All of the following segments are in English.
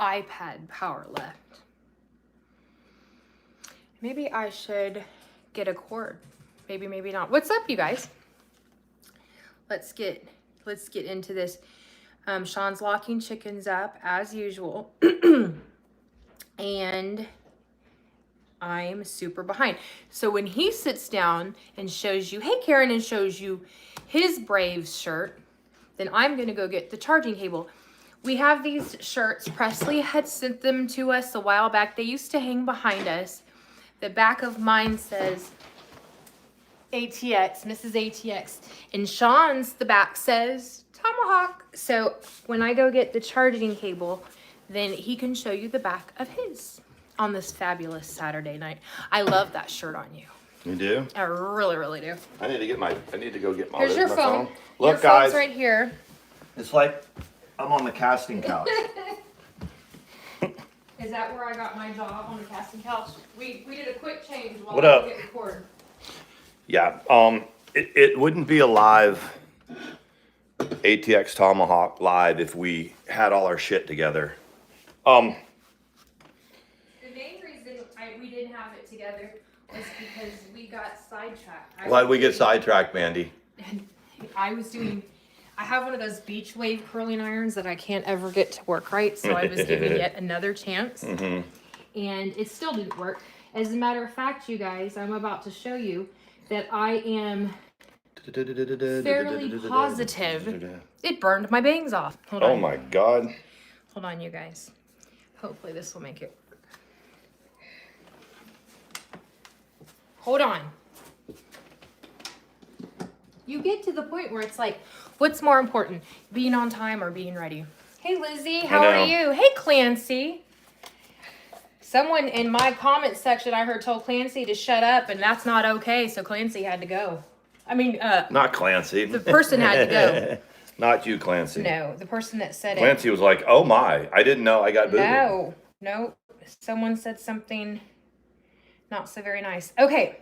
iPad power left. Maybe I should get a cord. Maybe, maybe not. What's up, you guys? Let's get into this. Sean's locking chickens up as usual. And I'm super behind. So when he sits down and shows you, hey Karen, and shows you his Braves shirt, then I'm gonna go get the charging cable. We have these shirts. Presley had sent them to us a while back. They used to hang behind us. The back of mine says ATX, Mrs. ATX. And Sean's, the back says Tomahawk. So when I go get the charging cable, then he can show you the back of his on this fabulous Saturday night. I love that shirt on you. You do? I really, really do. I need to go get my Here's your phone. Look, your guys. phone's right here. It's like I'm on the casting couch. Is that where I got my job, on the casting couch? We did a quick change while What I up? get recorded. Yeah. It wouldn't be a live ATX Tomahawk live if we had all our shit together. The main reason we didn't have it together was because we got sidetracked. Why'd we get sidetracked, Mandy? And I have one of those beach wave curling irons that I can't ever get to work right, so I was giving yet another chance. And it still didn't work. As a matter of fact, you guys, I'm about to show you that I am fairly positive it burned my bangs off. Hold on. Oh my God. Hold on, you guys. Hopefully this will make it work. Hold on. You get to the point where it's like, what's more important, being on time or being ready? Hey, Lizzie, how are you? Hey, Clancy. Someone in my comment section I heard told Clancy to shut up, and that's not okay, so Clancy had to go. I mean, not Clancy. The person had to go. Not you, Clancy. No, the person that said Clancy was like, oh my, I didn't know I got booted. No. Someone said something not so very nice. Okay.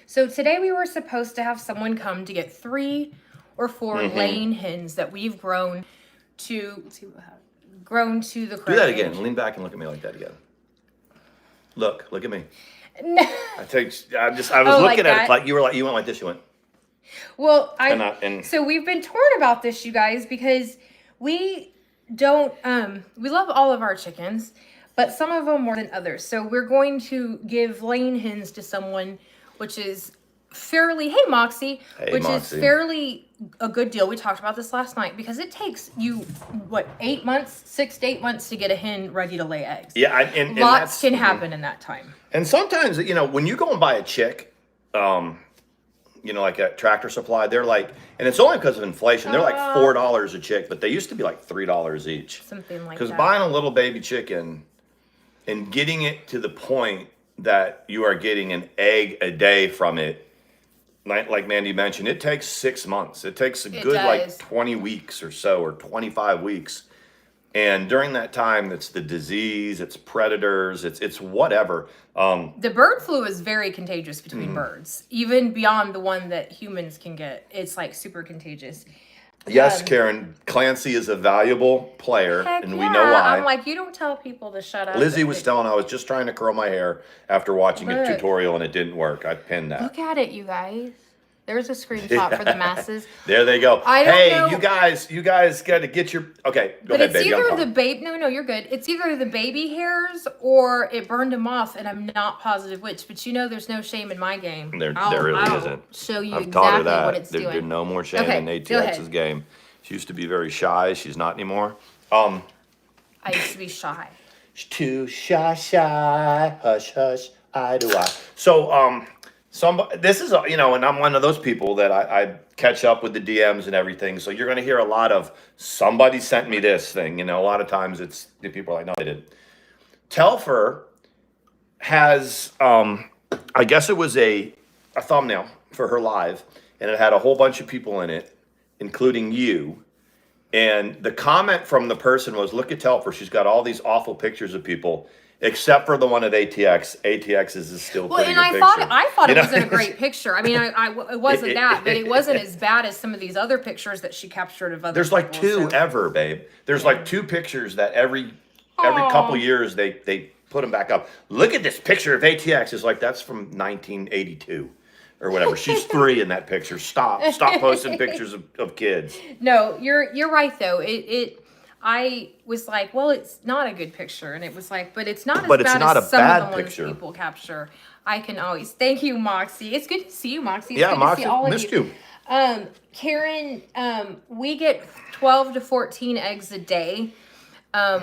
So today we were supposed to have someone come to get 3 or 4 laying hens that we've grown to the correct Do that again. age. Lean back and look at me like that again. Look at me. No. I was looking at it like you went like this. You went. Well, So we've been torn about this, you guys, because we don't, we love all of our chickens, but some of them more than others. So we're going to give laying hens to someone, which is fairly, hey Moxie, is fairly a good deal. We talked about this last night because it takes you, 8 months, 6 to 8 months to get a hen ready to lay eggs. Yeah. And lots can happen in that time. And sometimes, when you go and buy a chick, like at Tractor Supply, they're like, and it's only because of inflation, they're like $4 a chick, but they used to be like $3 each. Something like that. Because buying a little baby chicken and getting it to the point that you are getting an egg a day from it, like Mandy mentioned, it takes 6 months. It takes a good 20 weeks or so, or 25 weeks. And during that time, it's the disease, it's predators, it's whatever. The bird flu is very contagious between birds, even beyond the one that humans can get. It's like super contagious. Yes, Karen, Clancy is a valuable player, and we know why. I'm like, you don't tell people to shut up. Lizzie was telling I was just trying to curl my hair after watching a tutorial, and it didn't work. I pinned that. Look at it, you guys. There's a screenshot for the masses. There they go. Know. you guys got to get your... Okay, go ahead, baby. It's either the baby... No, you're good. It's either the baby hairs or it burned them off, and I'm not positive which. But there's no shame in my game. There really isn't. Show you I've taught her exactly that. what it's doing. There's no more shame in ATX's game. She used to be very shy. She's not anymore. I used to be shy. She's too shy. Hush, hush, I do I. So, this is, and I'm one of those people that I catch up with the DMs and everything. So you're going to hear a lot of somebody sent me this thing. A lot of times it's the people are like, no, they didn't. Telfer has, I guess it was a thumbnail for her live, and it had a whole bunch of people in it, including you. And the comment from the person was, look at Telfer. She's got all these awful pictures of people. Except for the one of ATX. ATX is still pretty good picture. I thought it wasn't a great picture. I mean, it wasn't that, but it wasn't as bad as some of these other pictures that she captured of other There's like 2 ever, babe. There's like 2 pictures that every every Aw. couple years they put them back up. Look at this picture of ATX. It's like that's from 1982 or whatever. She's 3 in that picture. Stop posting pictures of kids. No, you're right though. I was like, well, it's not a good picture, and it was like, but it's not as But it's bad not as a some bad of the ones picture. people capture. I can always thank you, Moxie. It's good to see you, Moxie. It's Yeah, good Moxie, to see all of missed you. you. Karen, we get 12 to 14 eggs a day,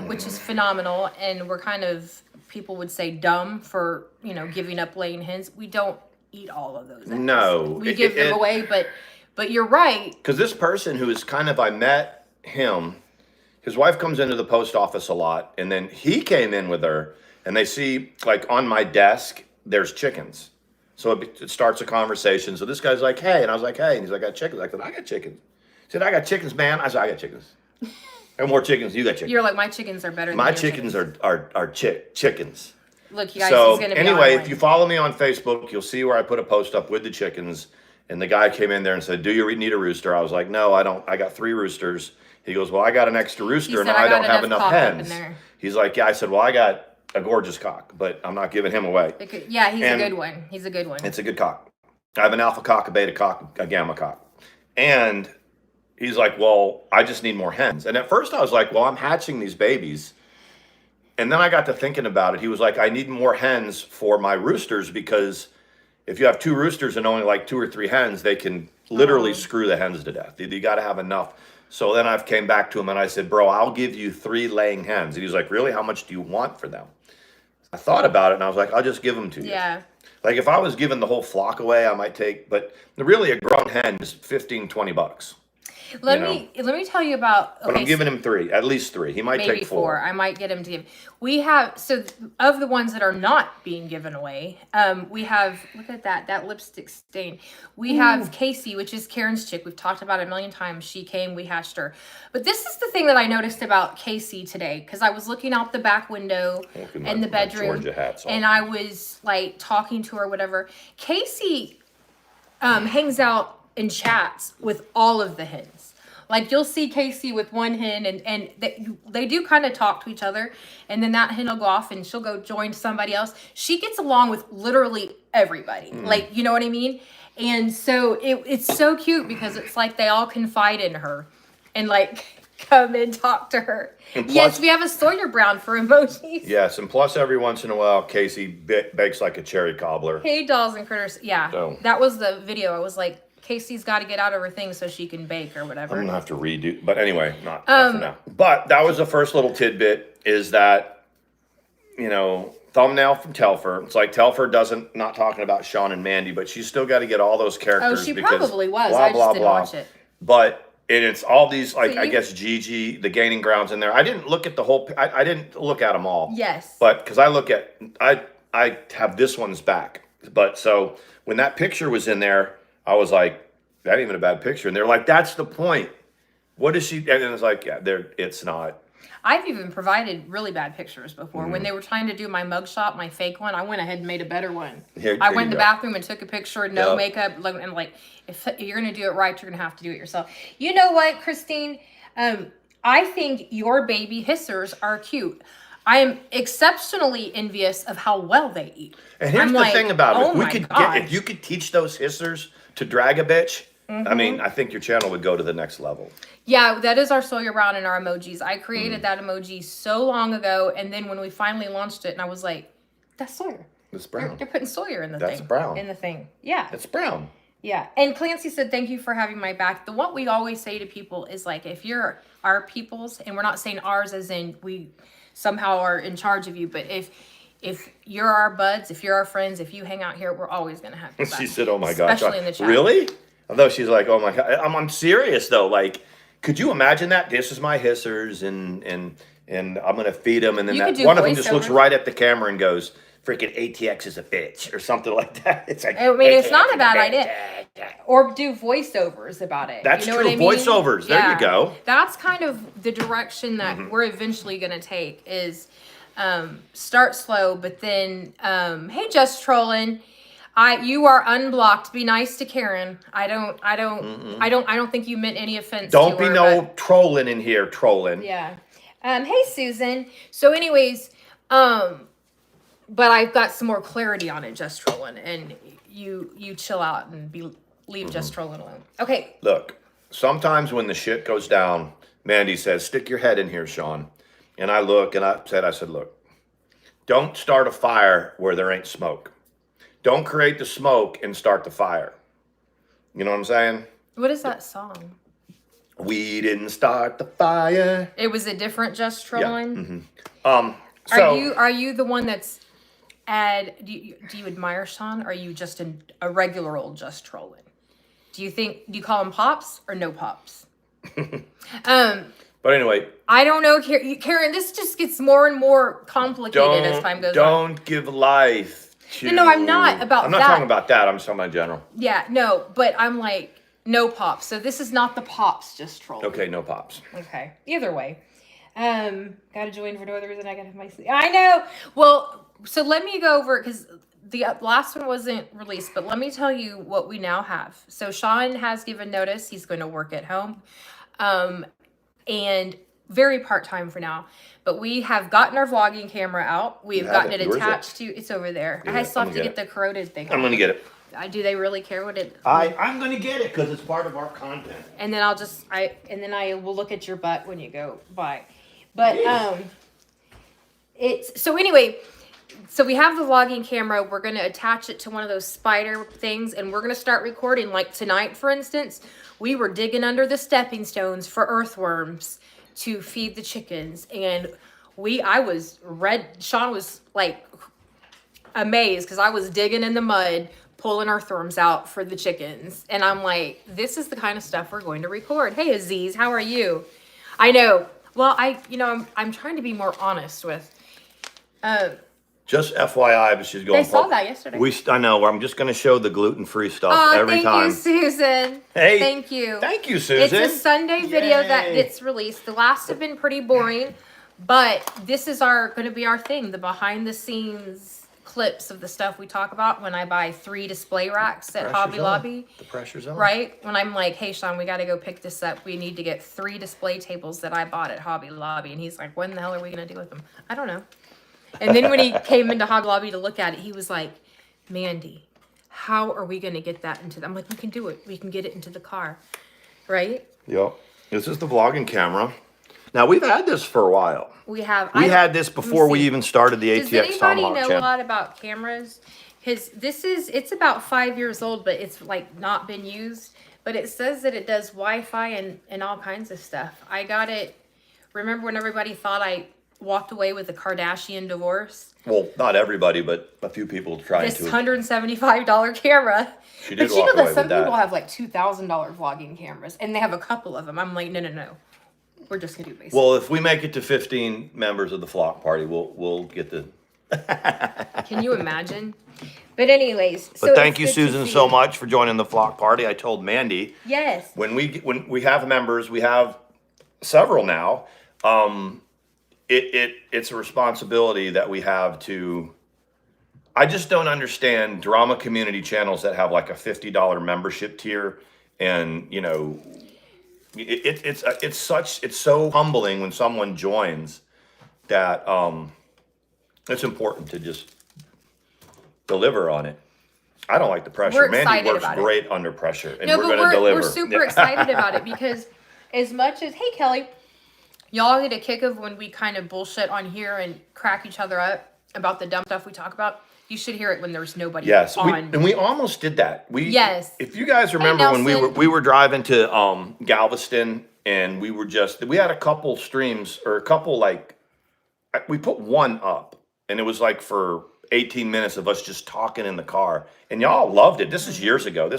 which is phenomenal, and we're kind of, people would say, dumb for giving up laying hens. We don't eat all of those eggs. No, we give them away, but you're right. Because this person who is kind of, I met him, his wife comes into the post office a lot, and then he came in with her, and they see, like, on my desk, there's chickens. So it starts a conversation. So this guy's like, hey, and I was like, hey, and he's like, I got chickens. I said, I got chickens. He said, I got chickens, man. I said, I got chickens. I have more chickens. You got chickens. You're like, my chickens are better than My your chickens are chickens. Look, you guys, So he's gonna be anyway, on if you follow me on Facebook, you'll see where I put a post up with the chickens. And the guy came in there and said, do you need a rooster? I was like, no, I don't. I got 3 roosters. He goes, well, I got an extra rooster and said, I "I got don't have enough enough cock up in hens. there." He's like, yeah. I said, well, I got a gorgeous cock, but I'm not giving him away. Yeah, he's And a good one. He's a good one. It's a good cock. I have an alpha cock, a beta cock, a gamma cock. And he's like, well, I just need more hens. And at first I was like, well, I'm hatching these babies. And then I got to thinking about it. He was like, I need more hens for my roosters because if you have 2 roosters and only like 2 or 3 hens, they can literally screw the hens to death. You got to have enough. So then I came back to him and I said, bro, I'll give you 3 laying hens. And he was like, really? How much do you want for them? I thought about it and I was like, I'll just give them to you. Yeah. Like if I was giving the whole flock away, I might take, but really a grown hen is $15-$20. Let me tell you about. But I'm giving him 3, at least 3. He might maybe take 4. I might get him to give. We have, so of the ones that are not being given away, we have, look at that lipstick stain. We have Casey, which is Karen's chick. We've talked about it a million times. She came, we hatched her. But this is the thing that I noticed about Casey today, because I was looking out the back window in the bedroom, Georgia hats on. and I was like talking to her, whatever. Casey hangs out and chats with all of the hens. Like you'll see Casey with one hen and they do kind of talk to each other, and then that hen will go off and she'll go join somebody else. She gets along with literally everybody. Like, you know what I mean? And so it's so cute because it's like they all confide in her and like come and talk to her. And plus, yes, we have a Sawyer Brown for emojis. Yes, and plus every once in a while, Casey bakes like a cherry cobbler. Hey, dolls and critters. Yeah, So. that was the video. I was like, Casey's got to get out of her thing so she can bake or whatever. I'm gonna have to redo, but anyway, not for now. But that was the first little tidbit. Is that thumbnail from Telfer? It's like Telfer not talking about Sean and Mandy, but she's still got to get all those characters. Oh, she because probably was. Blah, I just blah, didn't blah. watch it. But it's all these like So I guess Gigi, the Gaining Grounds in there. I didn't look at the whole. I didn't look at them all. Yes. But because I have this one's back. But so when that picture was in there, I was like, that ain't even a bad picture. And they're like, that's the point. What is she? And it's like, yeah, it's not. I've even provided really bad pictures before. When they were trying to do my mugshot, my fake one, I went ahead and made a better one. I went in the bathroom and took a picture, no makeup, and like, if you're gonna do it right, you're gonna have to do it yourself. You know what, Christine? I think your baby hissers are cute. I am exceptionally envious of how well they eat. And here's I'm the like, thing about it: oh my gosh. if you could teach those hissers to drag a bitch. I mean, I think your channel would go to the next level. Yeah, that is our Sawyer Brown and our emojis. I created that emoji so long ago, and then when we finally launched it, and I was like, "That's Sawyer. It's brown. They're putting Sawyer in the thing. That's brown. In the thing. Yeah. It's brown. Yeah." And Clancy said, "Thank you for having my back." What we always say to people is like, if you're our people's, and we're not saying ours as in we somehow are in charge of you, but if you're our buds, if you're our friends, if you hang out here, we're always gonna have your back. She said, "Oh my gosh, especially in the chat." Really?" Although she's like, "Oh my god," I'm serious though. Like, could you imagine that? This is my hissers, and I'm gonna feed them, and then that one of them just looks right at the camera and goes, "Freaking ATX is a bitch," or something like that. It's like, I mean, it's not a bad idea. Or do voiceovers about it. That's you know true. What I mean? Voiceovers. There you go. That's kind of the direction that we're eventually going to take. Is start slow, but then hey, just trolling. You are unblocked. Be nice to Karen. I don't think you meant any offense. Don't to be her, no trolling in here. Trolling. Yeah. Hey Susan. So, anyways, but I've got some more clarity on it, just trolling, and you chill out and leave just trolling alone. Okay. Look, sometimes when the shit goes down, Mandy says, "Stick your head in here, Sean." And I look and I said, "Look, don't start a fire where there ain't smoke. Don't create the smoke and start the fire." You know what I'm saying? What is that song? We didn't start the fire. It was a different just trolling. Yeah. So Are you the one that's do you admire Sean? Or are you just a regular old just trolling? Do you call him pops or no pops? But anyway, I don't know, Karen. This just gets more and more complicated as time goes on. Don't give life to. No, I'm not about. I'm not talking about that. I'm just talking about general. Yeah, no, but I'm like no pops. So this is not the pops just trolling. Okay, no pops. Okay. Either way, got to join for no other reason. I got to have my sleep. I know. Well, so let me go over it because the last one wasn't released, but let me tell you what we now have. So Sean has given notice he's going to work at home, and very part-time for now. But we have gotten our vlogging camera out. We have gotten it attached to. It's over there. I still have to get the corroded thing. I'm going to get it. Do they really care what it? I'm going to get it because it's part of our content. And then I will look at your butt when you go by. But so anyway, so we have the vlogging camera. We're going to attach it to one of those spider things, and we're going to start recording. Like tonight, for instance, we were digging under the stepping stones for earthworms to feed the chickens, and Sean was like amazed because I was digging in the mud, pulling earthworms out for the chickens. And I'm like, this is the kind of stuff we're going to record. Hey, Aziz, how are you? I know. Well, I'm trying to be more honest with. Just FYI, but she's going. They saw that yesterday. I know. I'm just going to show the gluten-free stuff every time. Thank you, Susan. Hey, thank you. Thank you, Susan. It's a Sunday video that gets released. The last have been pretty boring, but this is going to be our thing. The behind-the-scenes clips of the stuff we talk about when I buy 3 display racks at Hobby Lobby. The pressure's on. Right? When I'm like, hey, Sean, we got to go pick this up. We need to get 3 display tables that I bought at Hobby Lobby. And he's like, when the hell are we going to do with them? I don't know. And then when he came into Hobby Lobby to look at it, he was like, Mandy, how are we going to get that into I'm like, we can do it. We can get it into the car. Right? Yep. This is the vlogging camera. Now, we've had this for a while. We have. We had this before we even started the ATX Tomahawk channel. Does anybody know a lot about cameras? It's about 5 years old, but it's like not been used. But it says that it does Wi-Fi and all kinds of stuff. I got it. Remember when everybody thought I walked away with a Kardashian divorce? Well, not everybody, but a few people tried this to. This $175 camera. She did but you know that some people have like $2,000 vlogging cameras, and they have a couple of them. I'm like, no. We're just gonna do basic. Well, if we make it to 15 members of the flock party, we'll get the. Can you imagine? But anyways, but thank you, Susan, so much for joining the flock party. I told Mandy. Yes. When we have members, we have several now. It's a responsibility that we have to. I just don't understand drama community channels that have like a $50 membership tier, and you know. It's so humbling when someone joins that it's important to just deliver on it. I don't like the pressure. Mandy works great under pressure, and we're going to deliver. We're super excited about it because as much as, hey Kelly, y'all get a kick of when we kind of bullshit on here and crack each other up about the dumb stuff we talk about. You should hear it when there's nobody on. And we almost did that. Yes. If you guys remember when we were driving to Galveston, and we had a couple streams, or a couple, we put one up, and it was like for 18 minutes of us just talking in the car, and y'all loved it. This is years ago.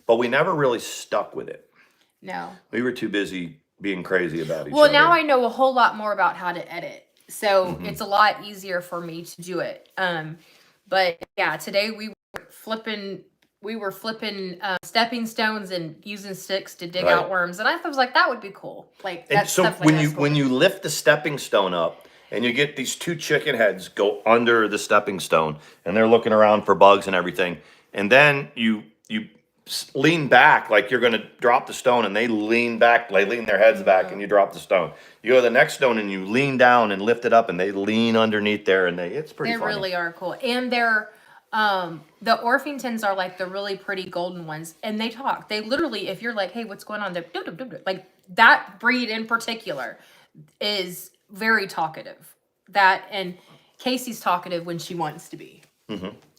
But we never really stuck with it. No. We were too busy being crazy about each other. Well, now I know a whole lot more about how to edit, so it's a lot easier for me to do it. But yeah, today we were flipping stepping stones and using sticks to dig out worms, and I was like, that would be cool. When you lift the stepping stone up, and you get these 2 chicken heads go under the stepping stone, and they're looking around for bugs and everything, and then you lean back like you're going to drop the stone, and they lean back, they lean their heads back, and you drop the stone. You go to the next stone and you lean down and lift it up, and they lean underneath there, and it's pretty funny. They really are cool. And they're the Orpingtons are like the really pretty golden ones, and they talk. They literally, if you're like, hey, what's going on? They're like that breed in particular is very talkative. That and Casey's talkative when she wants to be.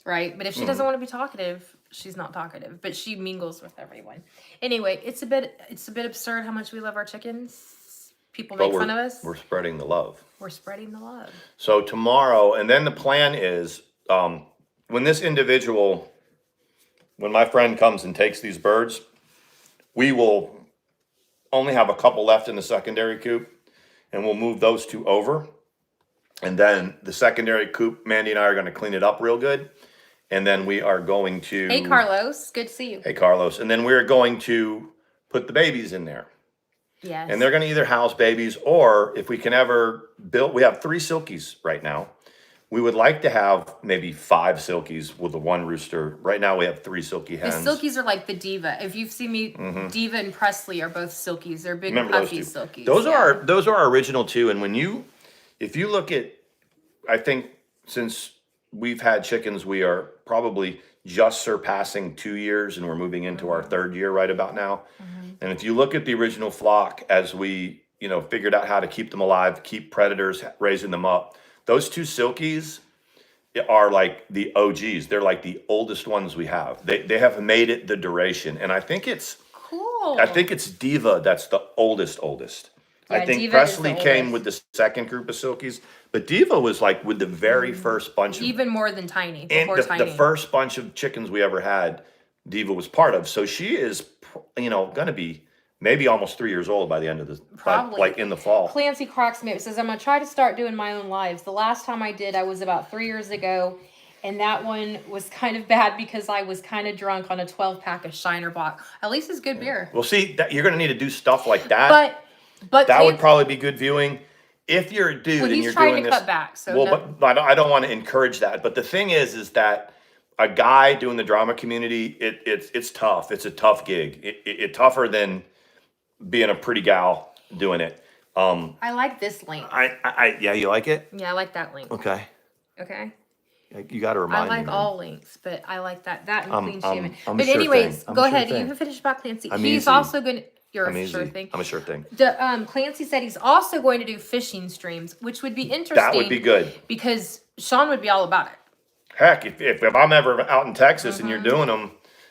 Right? But if she doesn't want to be talkative, she's not talkative. But she mingles with everyone. Anyway, it's a bit absurd how much we love our chickens. People make fun of us. We're spreading the love. We're spreading the love. So tomorrow, and then the plan is when my friend comes and takes these birds, we will only have a couple left in the secondary coop, and we'll move those two over. And then the secondary coop, Mandy and I are going to clean it up real good. And then we are going to... Hey, Carlos. Good to see you. Hey, Carlos. And then we're going to put the babies in there. Yes. And they're going to either house babies, or if we can ever build... We have 3 silkies right now. We would like to have maybe 5 silkies with the 1 rooster. Right now we have 3 silky hens. The silkies are like the Diva. If you've seen me, Diva and Presley are both silkies. They're big, Remember puffy those two? silkies. Those are our original 2. And if you look at... I think since we've had chickens, we are probably just surpassing 2 years, and we're moving into our 3rd year right about now. And if you look at the original flock, as we, figured out how to keep them alive, keep predators, raising them up, those 2 silkies are like the OGs. They're like the oldest ones we have. They have made it the duration. And I think it's cool. I think it's Diva that's the oldest. Yeah, I think Diva Presley is the came oldest. with the second group of silkies, but Diva was like with the very first bunch of... Even more than Tiny. And Before Tiny. the first bunch of chickens we ever had, Diva was part of. So she is, going to be maybe almost 3 years old by the end of Probably. like in the fall. Clancy cracks me up. Says, I'm going to try to start doing my own lives. The last time I did, I was about 3 years ago. And that one was kind of bad because I was kind of drunk on a 12-pack of Shiner Bock. At least it's good beer. Well, see, you're going to need to do stuff like that. But that would probably be good viewing. If you're a dude and you're doing trying to this, cut back. So well, but I don't want to encourage that. But the thing is that a guy doing the drama community, it's tough. It's a tough gig. It's tougher than being a pretty gal doing it. I like this link. Yeah, you like it? Yeah, I like that link. Okay. Okay. You got to remind me. I like all links, but I like that and clean shaven. I'm But a sure anyways, thing. go ahead. You can finish about Clancy. I'm He's easy. also going to... You're I'm a easy. sure thing. I'm a sure thing. Clancy said he's also going to do fishing streams, which would be interesting. That would be good. Because Sean would be all about it. Heck, if I'm ever out in Texas and you're doing them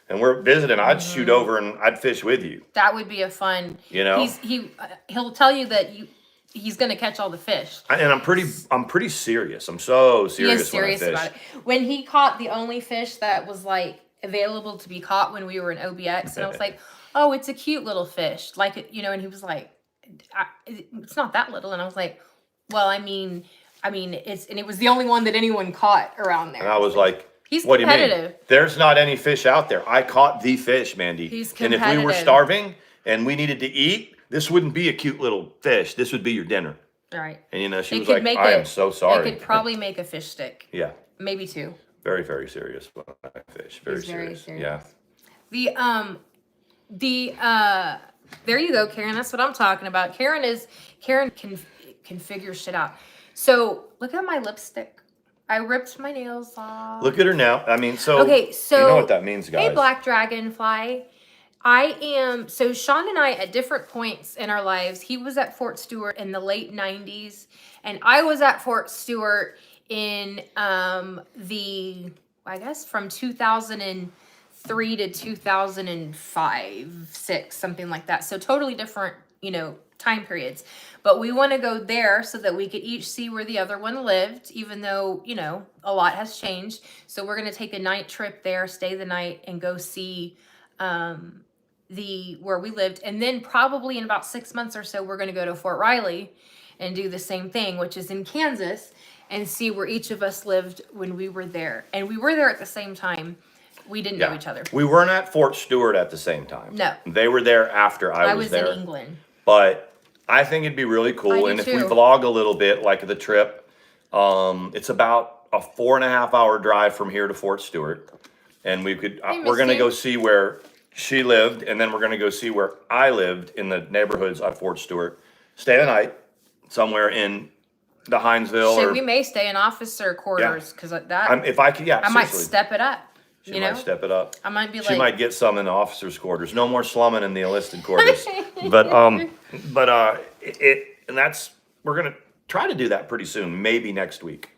and we're visiting, I'd shoot over and I'd fish with you. That would be a fun. He'll tell you that he's going to catch all the fish. And I'm pretty serious. I'm so serious. He is serious when I fish. about it. When he caught the only fish that was like available to be caught when we were in OBX, and I was like, oh, it's a cute little fish, and he was like, it's not that little, and I was like, well, I mean, it was the only one that anyone caught around there. And I was like, he's what do you mean? competitive. There's not any fish out there. I caught the fish, Mandy. He's and if we were competitive. starving and we needed to eat, this wouldn't be a cute little fish. This would be your dinner. All right. And she was like, I am so sorry. They could probably make a fish stick. Yeah. Maybe 2. Very, very serious when I fish. Very He's serious. Very serious. Yeah. There you go, Karen. That's what I'm talking about. Karen can figure shit out. So look at my lipstick. I ripped my nails off. Look at her now. Okay, so you know what that means, guys. Hey, Black Dragonfly. So Sean and I at different points in our lives, he was at Fort Stewart in the late 90s, and I was at Fort Stewart in from 2003 to 2005, 6, something like that. So totally different, time periods. But we want to go there so that we could each see where the other one lived, even though, a lot has changed. So we're going to take a night trip there, stay the night, and go see where we lived. And then probably in about 6 months or so, we're going to go to Fort Riley and do the same thing, which is in Kansas, and see where each of us lived when we were there. And we were there at the same time. We didn't know each other. We weren't at Fort Stewart at the same time. No. They were there after I was there. In England. But I think it'd be really cool. And if we vlog a little bit, like the trip, it's about a 4.5 hour drive from here to Fort Stewart. And we're going to go see where she lived, and then we're going to go see where I lived in the neighborhoods at Fort Stewart. Stay the night somewhere in the Hinesville. Shit, or, we may stay in officer quarters because if I could, I might seriously. step it up. She might step it up. I might be She might get some in the officers' quarters. No more slumming in the enlisted quarters. but and that's, we're gonna try to do that pretty soon. Maybe next week.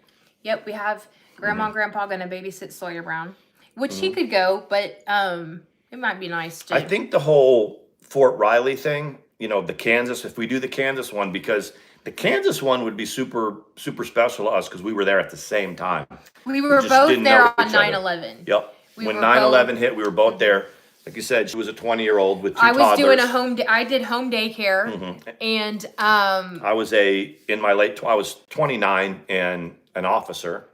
Yep, we have Grandma and Grandpa gonna babysit Sawyer Brown, which he could go, but it might be nice to. I think the whole Fort Riley thing, the Kansas. If we do the Kansas one, because the Kansas one would be super super special to us because we were there at the same time. We were just both didn't there know on each other. 9/11. Yep. We When were 9/11 hit, we were both there. Like you said, she was a 20-year-old with two I was toddlers. doing I did home daycare, and I was I was 29 and an officer,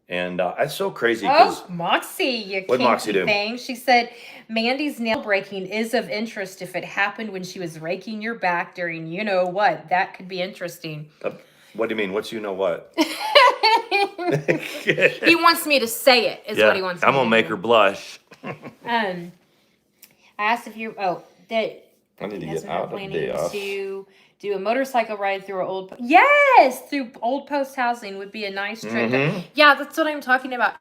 and it's so crazy because Moxie, you What'd Moxie do? thing. She said Mandy's nail breaking is of interest if it happened when she was raking your back during what. That could be interesting. what do you mean? What's what? He wants me to say it. Is what he wants. I'm me gonna to make do. her blush. I asked if you. That. I need to Yes, get we're out of planning the to do a motorcycle ride through through old post housing would be a nice trip. Yeah, that's what I'm talking about.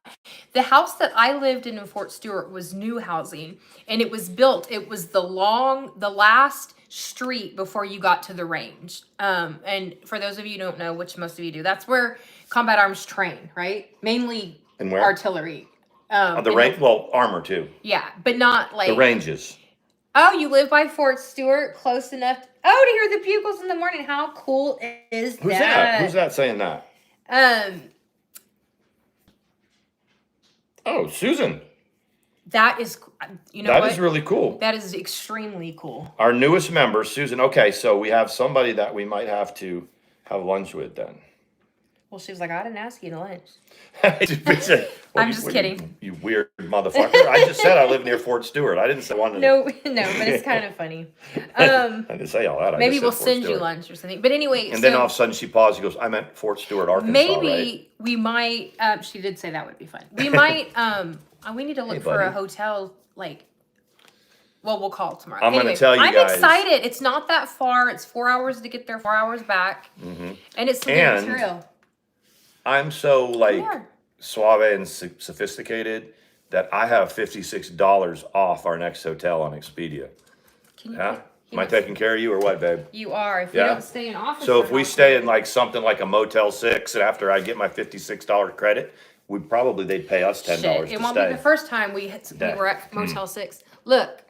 The house that I lived in Fort Stewart was new housing, and it was built. It was the last street before you got to the range. And for those of you who don't know, which most of you do, that's where combat arms train, right? Mainly And where? artillery. The range, armor too. Yeah, but not like The ranges. Oh, you live by Fort Stewart, close enough. To hear the bugles in the morning. How cool is Who's that? Who's that saying that? Oh, Susan. That is, what? That is really cool. That is extremely cool. Our newest member, Susan. Okay, so we have somebody that we might have to have lunch with then. Well, she was like, I didn't ask you to lunch. I'm just kidding. You weird motherfucker. I just said I live near Fort Stewart. I didn't say one. No, but it's kind of funny. I didn't say all that. Maybe we'll send you lunch or something. But anyway. And then all of a sudden she paused. She goes, I meant Fort Stewart, Arkansas, maybe we might, she did say that would be fun. We might, we need to look for a hotel, we'll call tomorrow. I'm going to tell you I'm guys. excited. It's not that far. It's 4 hours to get there, 4 hours back. And it's some good material. I'm so suave and sophisticated that I have $56 off our next hotel on Expedia. Am I taking care of you or what, babe? You are. If you don't stay in office. So if we stay in something like a Motel 6, and after I get my $56 credit, they'd pay us $10 to stay. It won't be the first time we were at Motel 6. Look.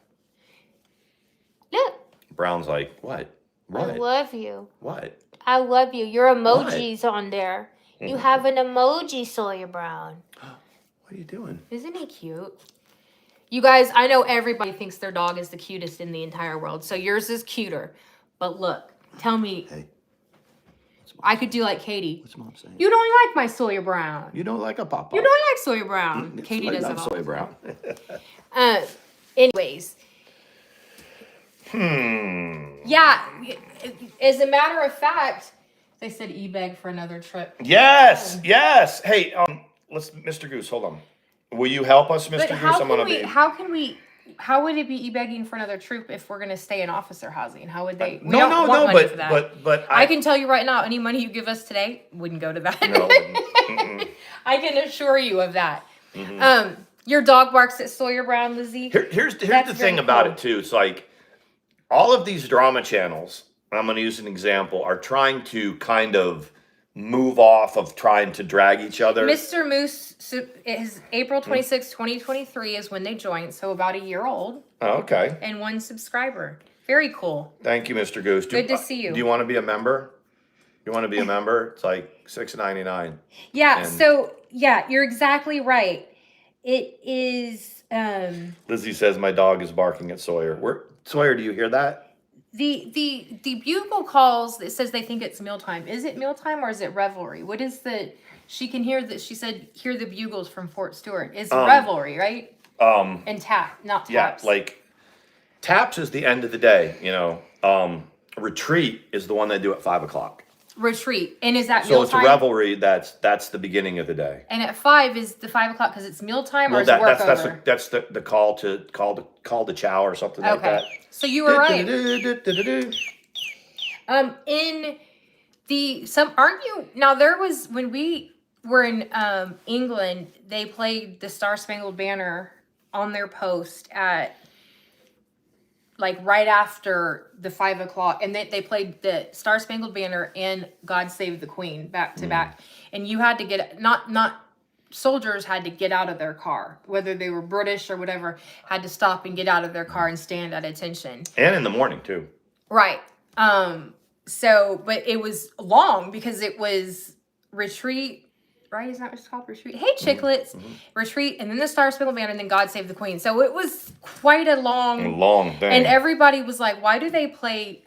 Brown's like, what? I love you. What? I love you. Your emoji's on there. You have an emoji, Sawyer Brown. What are you doing? Isn't he cute? You guys, I know everybody thinks their dog is the cutest in the entire world, so yours is cuter. But look, tell me. Hey. I could do like Katie. What's Mom saying? You don't like my Sawyer Brown. You don't like a papa. You don't like Sawyer Brown. Katie doesn't. Sawyer Brown. Anyways. Yeah. As a matter of fact, they said e-bag for another trip. Yes. Hey, Mr. Goose, hold on. Will you help us, Mr. Goose? How would it be e-begging for another troop if we're going to stay in officer housing? How would they? But I can tell you right now, any money you give us today wouldn't go to that. No. I can assure you of that. Your dog barks at Sawyer Brown, Lizzie. Here's the thing about it too. It's like all of these drama channels, and I'm going to use an example, are trying to kind of move off of trying to drag each other. Mr. Moose, is April 26, 2023 is when they joined, so about a year old. Oh, okay. And 1 subscriber. Very cool. Thank you, Mr. Goose. Good to see you. Do you want to be a member? You want to be a member? It's like $6.99. Yeah, you're exactly right. It is Lizzie says my dog is barking at Sawyer. Sawyer, do you hear that? The bugle calls, it says they think it's mealtime. Is it mealtime or is it revelry? What is she can hear that, she said hear the bugles from Fort Stewart. It's revelry, right? And not taps. Yeah, taps is the end of the day, Retreat is the one they do at 5:00. retreat. And is that So it's a mealtime? revelry. That's the beginning of the day. And at 5 is the 5 o'clock because it's mealtime or Well, is it work that's over? that's the call to chow or something like Okay. that. So you were right. Du-du-du-du-du-du-du. In the aren't you now? There was when we were in England, they played the Star Spangled Banner on their post at like right after the 5 o'clock, and they played the Star Spangled Banner and God Save the Queen back to back, and you had to get not soldiers had to get out of their car, whether they were British or whatever, had to stop and get out of their car and stand at attention. And in the morning too. Right. So, but it was long because it was retreat, right? Isn't that what it's called? Retreat. Hey, chicklets. Retreat, and then the Star Spangled Banner, and then God Save the Queen. So it was quite a long thing. And everybody was like, why do they play,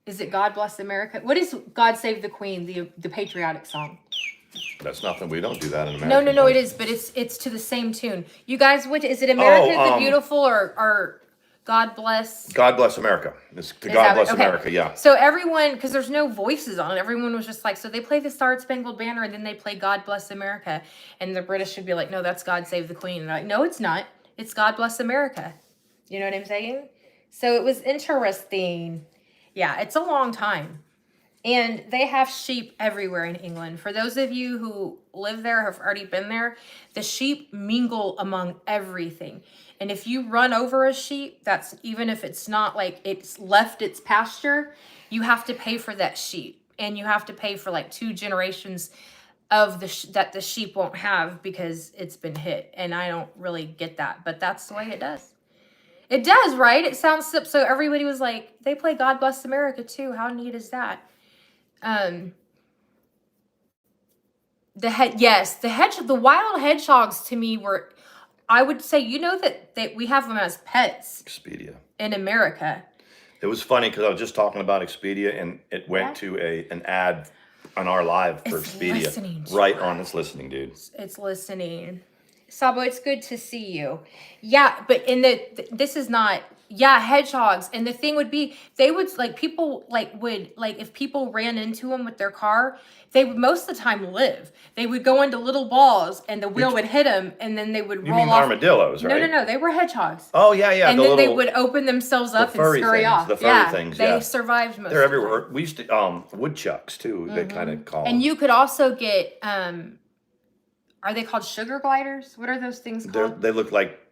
is it God Bless America? What is God Save the Queen, the patriotic song? That's nothing. We don't do that in America. No, it is, but it's to the same tune. You guys, is it America the Beautiful or God Bless? God Bless America. It's the God Bless America, yeah. So everyone, because there's no voices on it, everyone was just like, so they play the Star Spangled Banner and then they play God Bless America. And the British should be like, no, that's God Save the Queen. And they're like, no, it's not. It's God Bless America. You know what I'm saying? So it was interesting. Yeah, it's a long time. And they have sheep everywhere in England. For those of you who live there, have already been there, the sheep mingle among everything. And if you run over a sheep, that's even if it's not like it's left its pasture, you have to pay for that sheep. And you have to pay for like 2 generations of that the sheep won't have because it's been hit. And I don't really get that, but that's the way it does. It does, right? It sounds so everybody was like, they play God Bless America too. How neat is that? The wild hedgehogs to me were, I would say, you know that we have them as pets Expedia. in America. It was funny because I was just talking about Expedia and it went to an ad on our live for It's Expedia. listening, Right on, it's listening, dude. It's listening. Sabo, it's good to see you. Yeah, but this is not, hedgehogs. And the thing would be, they would, like, people, if people ran into them with their car, they would most of the time live. They would go into little balls and the wheel would hit them and then they would roll off. You mean armadillos, right? No, they were hedgehogs. Oh, yeah. And then they would open themselves up and scurry off. The furry things, They survived most They're of the everywhere. time. We used to, woodchucks, too, they kind of call them. And you could also get, are they called sugar gliders? What are those things called? They look like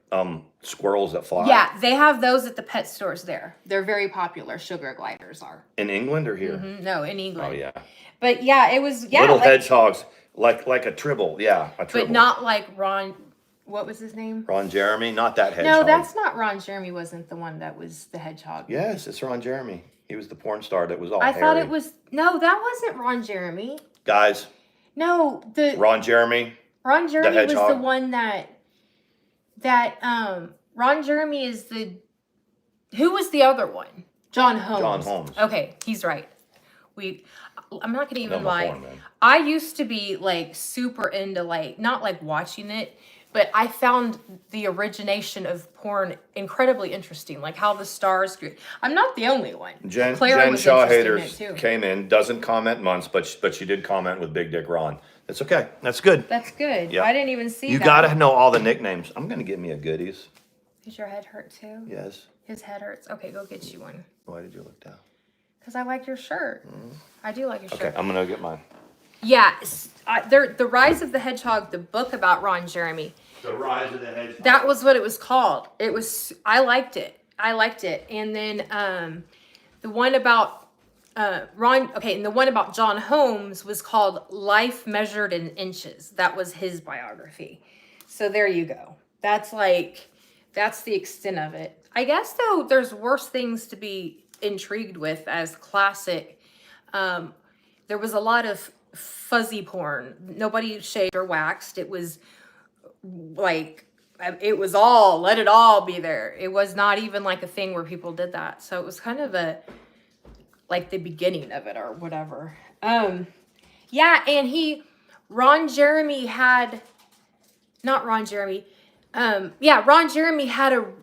squirrels that fly. Yeah, they have those at the pet stores there. They're very popular, sugar gliders are. In England or here? No, in England. Oh, yeah. But yeah, it was, Little hedgehogs, like a tribble. Yeah, a tribble. But not like Ron, what was his name? Ron Jeremy, not that hedgehog. No, that's not Ron Jeremy, wasn't the one that was the hedgehog. Yes, it's Ron Jeremy. He was the porn star that was all I hairy. thought it was, no, that wasn't Ron Jeremy. Guys. No, Ron Jeremy was the one that Ron Jeremy is who was the other one? John Holmes. John Holmes. Okay, he's right. I'm not gonna even lie. Porn, man. I used to be like super into not like watching it, but I found the origination of porn incredibly interesting, like how the stars grew. I'm not the only one. Jen was Shaw interested in haters it too. came in, doesn't comment months, but she did comment with Big Dick Ron. That's okay. That's good. That's good. Yep. I didn't even see You that. gotta know all the nicknames. I'm gonna get me a goodies. Does your head hurt too? Yes. His head hurts. Okay, go get you one. Why did you look down? Because I like your shirt. I do like your shirt. Okay, I'm gonna get mine. Yeah, The Rise of the Hedgehog, the book about Ron Jeremy. The Rise of the Hedgehog. That was what it was called. I liked it. And then the one about and the one about John Holmes was called Life Measured in Inches. That was his biography. So there you go. That's the extent of it. I guess though, there's worse things to be intrigued with as classic. There was a lot of fuzzy porn. Nobody shaved or waxed. It was let it all be there. It was not even like a thing where people did that. So it was kind of the beginning of it or whatever. And Ron Jeremy had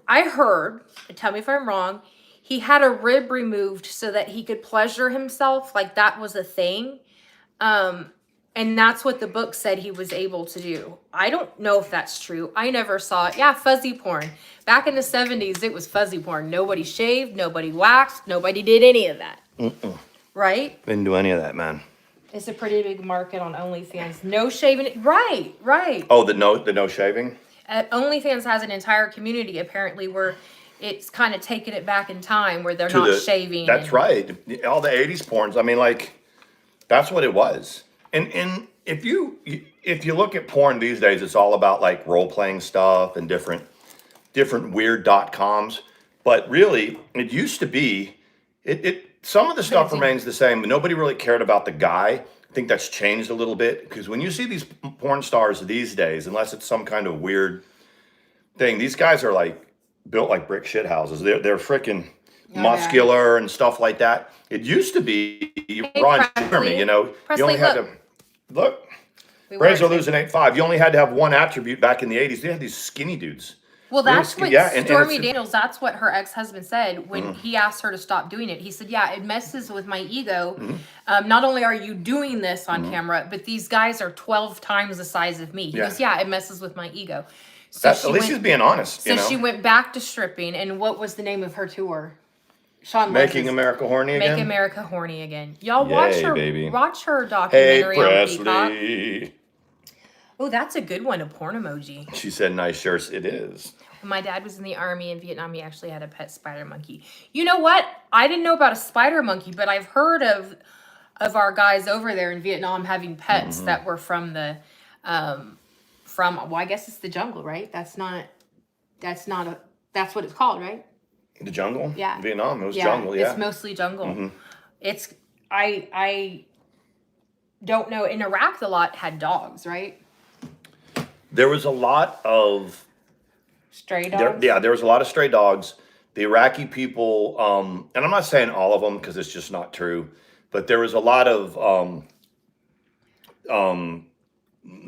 I heard, tell me if I'm wrong, he had a rib removed so that he could pleasure himself. Like that was a thing. And that's what the book said he was able to do. I don't know if that's true. I never saw it. Yeah, fuzzy porn. Back in the 70s, it was fuzzy porn. Nobody shaved, nobody waxed, nobody did any of that. Right? Didn't do any of that, man. It's a pretty big market on OnlyFans. No shaving. Right, right. Oh, the no shaving? OnlyFans has an entire community apparently where it's kind of taking it back in time where they're not shaving. That's right. All the 80s porns. I mean, like, that's what it was. And if you look at porn these days, it's all about like role playing stuff and different weird .coms. But really, it used to be some of the stuff remains the same. But nobody really cared about the guy. I think that's changed a little bit because when you see these porn stars these days, unless it's some kind of weird thing, these guys are like built like brick shit houses. They're freaking muscular and stuff like that. It used to be Ron Jeremy, you know, Presley, you only had to look. Braves are losing 8-5. You only had to have one attribute back in the 80s. They had these skinny dudes. Well, that's what Stormy Daniels, that's what her ex-husband said when he asked her to stop doing it. He said, yeah, it messes with my ego. Not only are you doing this on camera, but these guys are 12 times the size of me. He goes, yeah, it messes with my ego. So at least he's being honest. So she went back to stripping. And what was the name of her tour? Making America Horny Again? Make America Horny Again. Y'all watch her documentary hey, on Peacock. Presley. Oh, that's a good one, a porn emoji. She said nice shirts. It is. When my dad was in the army in Vietnam, he actually had a pet spider monkey. You know what? I didn't know about a spider monkey, but I've heard of our guys over there in Vietnam having pets that were from the well, I guess it's the jungle, right? That's what it's called, right? The jungle? Yeah. Vietnam, it was jungle, yeah. It's mostly jungle. It's I don't know. In Iraq, a lot had dogs, right? There was a lot of stray dogs. There was a lot of stray dogs. The Iraqi people, and I'm not saying all of them because it's just not true, but there was a lot of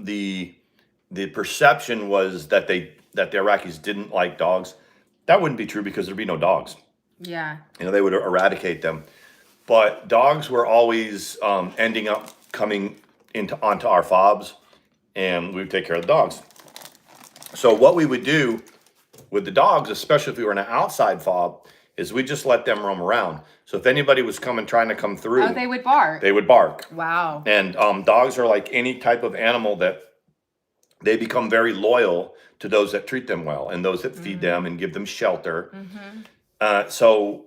the perception was that the Iraqis didn't like dogs. That wouldn't be true because there'd be no dogs. Yeah. You know, they would eradicate them. But dogs were always ending up coming onto our fobs, and we would take care of the dogs. So what we would do with the dogs, especially if we were in an outside fob, is we just let them roam around. So if anybody was trying to come through, they would bark. They would bark. Wow. And dogs are like any type of animal that they become very loyal to those that treat them well and those that feed them and give them shelter. So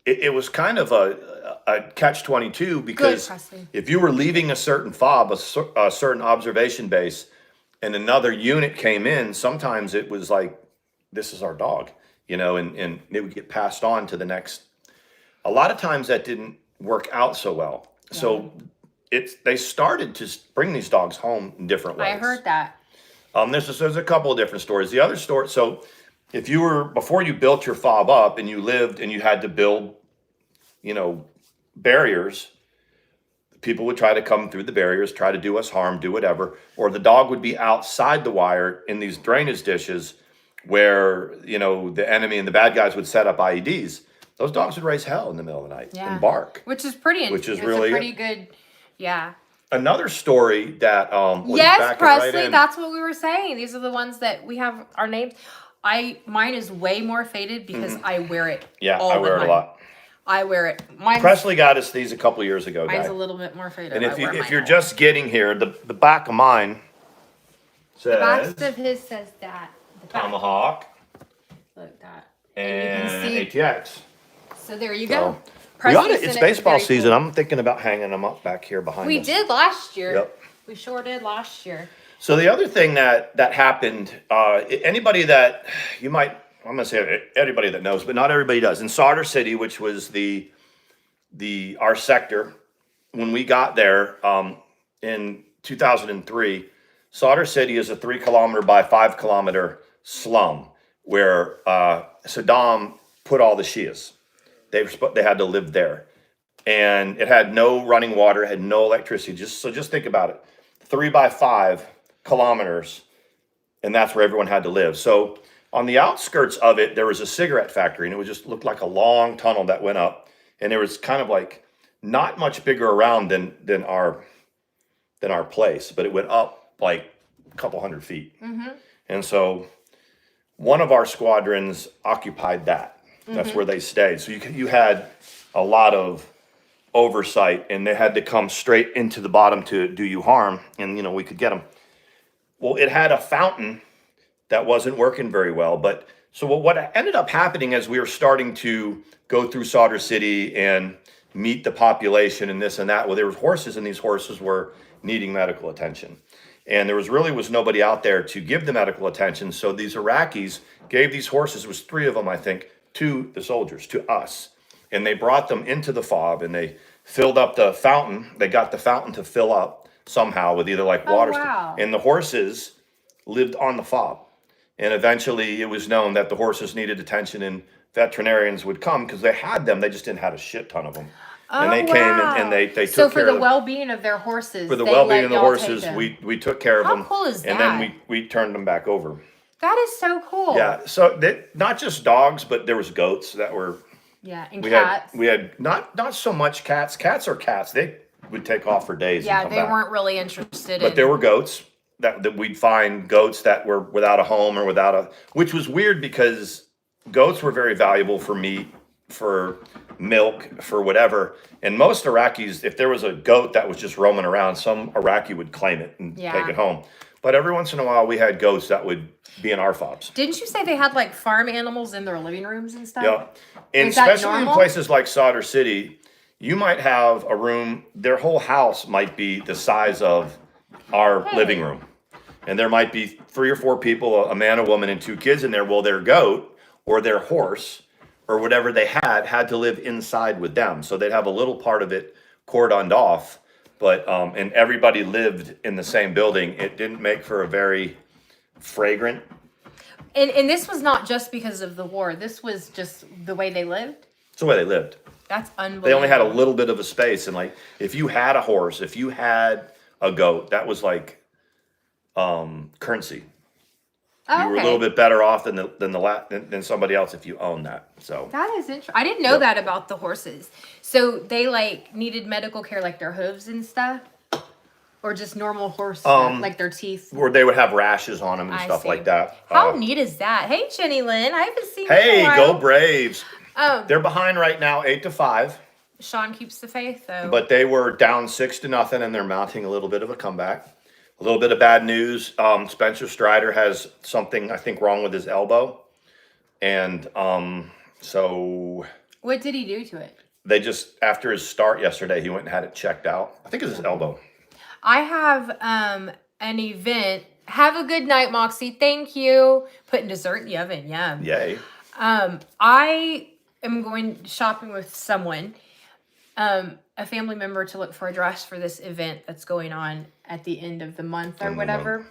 it was kind of a catch-22 because if you were leaving a certain fob, a certain observation base, and another unit came in, sometimes it was like, this is our dog, you know, and it would get passed on to the next. A lot of times that didn't work out so well. Yeah. So they started to bring these dogs home in different ways. I heard that. There's a couple of different stories. The other story, so if you were, before you built your fob up and you lived and you had to build, you know, barriers, people would try to come through the barriers, try to do us harm, do whatever, or the dog would be outside the wire in these drainage dishes where, you know, the enemy and the bad guys would set up IEDs. Those dogs would raise hell in the middle of the night and bark. Which is pretty good, yeah. Another story that yes, Presley, that's what we were saying. These are the ones that we have our names. Mine is way more faded because I wear it. Yeah, I wear it a lot. I wear it. Presley got us these a couple years ago. Mine's a little bit more faded. And if you're just getting here, the back of mine says. The back of his says that. Tomahawk. Look that. And ATX. So there you go. It's baseball season. Cool. I'm thinking about hanging them up back here behind us. We did last year. Yep. We sure did last year. So the other thing that happened, anybody that you might, I'm going to say everybody that knows, but not everybody does. In Solder City, which was our sector, when we got there in 2003, Solder City is a 3 kilometer by 5 kilometer slum where Saddam put all the Shias. They had to live there, and it had no running water, had no electricity. Just think about it, 3 by 5 kilometers, and that's where everyone had to live. So On the outskirts of it, there was a cigarette factory, and it would just look like a long tunnel that went up, and there was kind of like not much bigger around than our place, but it went up like a couple 100 feet. And so one of our squadrons occupied that. That's where they stayed. So you had a lot of oversight, and they had to come straight into the bottom to do you harm, and we could get them. Well, it had a fountain that wasn't working very well, but so what ended up happening as we were starting to go through Solder City and meet the population and this and that, well, there was horses, and these horses were needing medical attention. And there was nobody out there to give the medical attention. So these Iraqis gave these horses, it was 3 of them, I think, to the soldiers, to us. And they brought them into the fob, and they filled up the fountain. They got the fountain to fill up somehow with either like water. Wow. And the horses lived on the fob. And eventually it was known that the horses needed attention, and veterinarians would come because they had them. They just didn't have a shit ton of them. And they came and they took care of them. So for the well-being of their horses, for the well-being of the horses, we took care of them. How cool is that? And then we turned them back over. That is so cool. Yeah. So not just dogs, but there was goats that were. Yeah, and we cats. We had not so much cats. Cats are cats. They would take off for days. Yeah, and come they back. weren't really interested. But there were goats that we'd find goats that were without a home or which was weird because goats were very valuable for meat, for milk, for whatever. And most Iraqis, if there was a goat that was just roaming around, some Iraqi would claim it and take it home. But every once in a while, we had goats that would be in our fobs. Didn't you say they had like farm animals in their living rooms and stuff? Yeah. And Is that especially in normal? places like Solder City, you might have a room, their whole house might be the size of our living room. And there might be 3 or 4 people, a man, a woman, and 2 kids in there. Well, their goat or their horse or whatever they had to live inside with them. So they'd have a little part of it cordoned off, but and everybody lived in the same building. It didn't make for a very fragrant. And this was not just because of the war. This was just the way they lived. It's the way they lived. That's unbelievable. They only had a little bit of a space, and like if you had a horse, if you had a goat, that was like currency. Oh, You were a little bit better off than somebody else if you owned that. So That is interesting. I didn't know that about the horses. So they like needed medical care, like their hooves and stuff, or just normal horse stuff, like their teeth. or they would have rashes on them and I stuff see. like that. How neat is that? Hey, Jenny Lynn, I haven't seen you Hey, in a go while. Braves! Oh, They're behind right now, 8-5, Sean keeps the faith though. but they were down 6-0, and they're mounting a little bit of a comeback. A little bit of bad news. Spencer Strider has something I think wrong with his elbow, and so What did he do to it? they just after his start yesterday, he went and had it checked out. I think it's his elbow. I have an event. Have a good night, Moxie. Thank you. Putting dessert in the oven. Yum. Yay! I am going shopping with someone, a family member, to look for a dress for this event that's going on at the end of the month or whatever.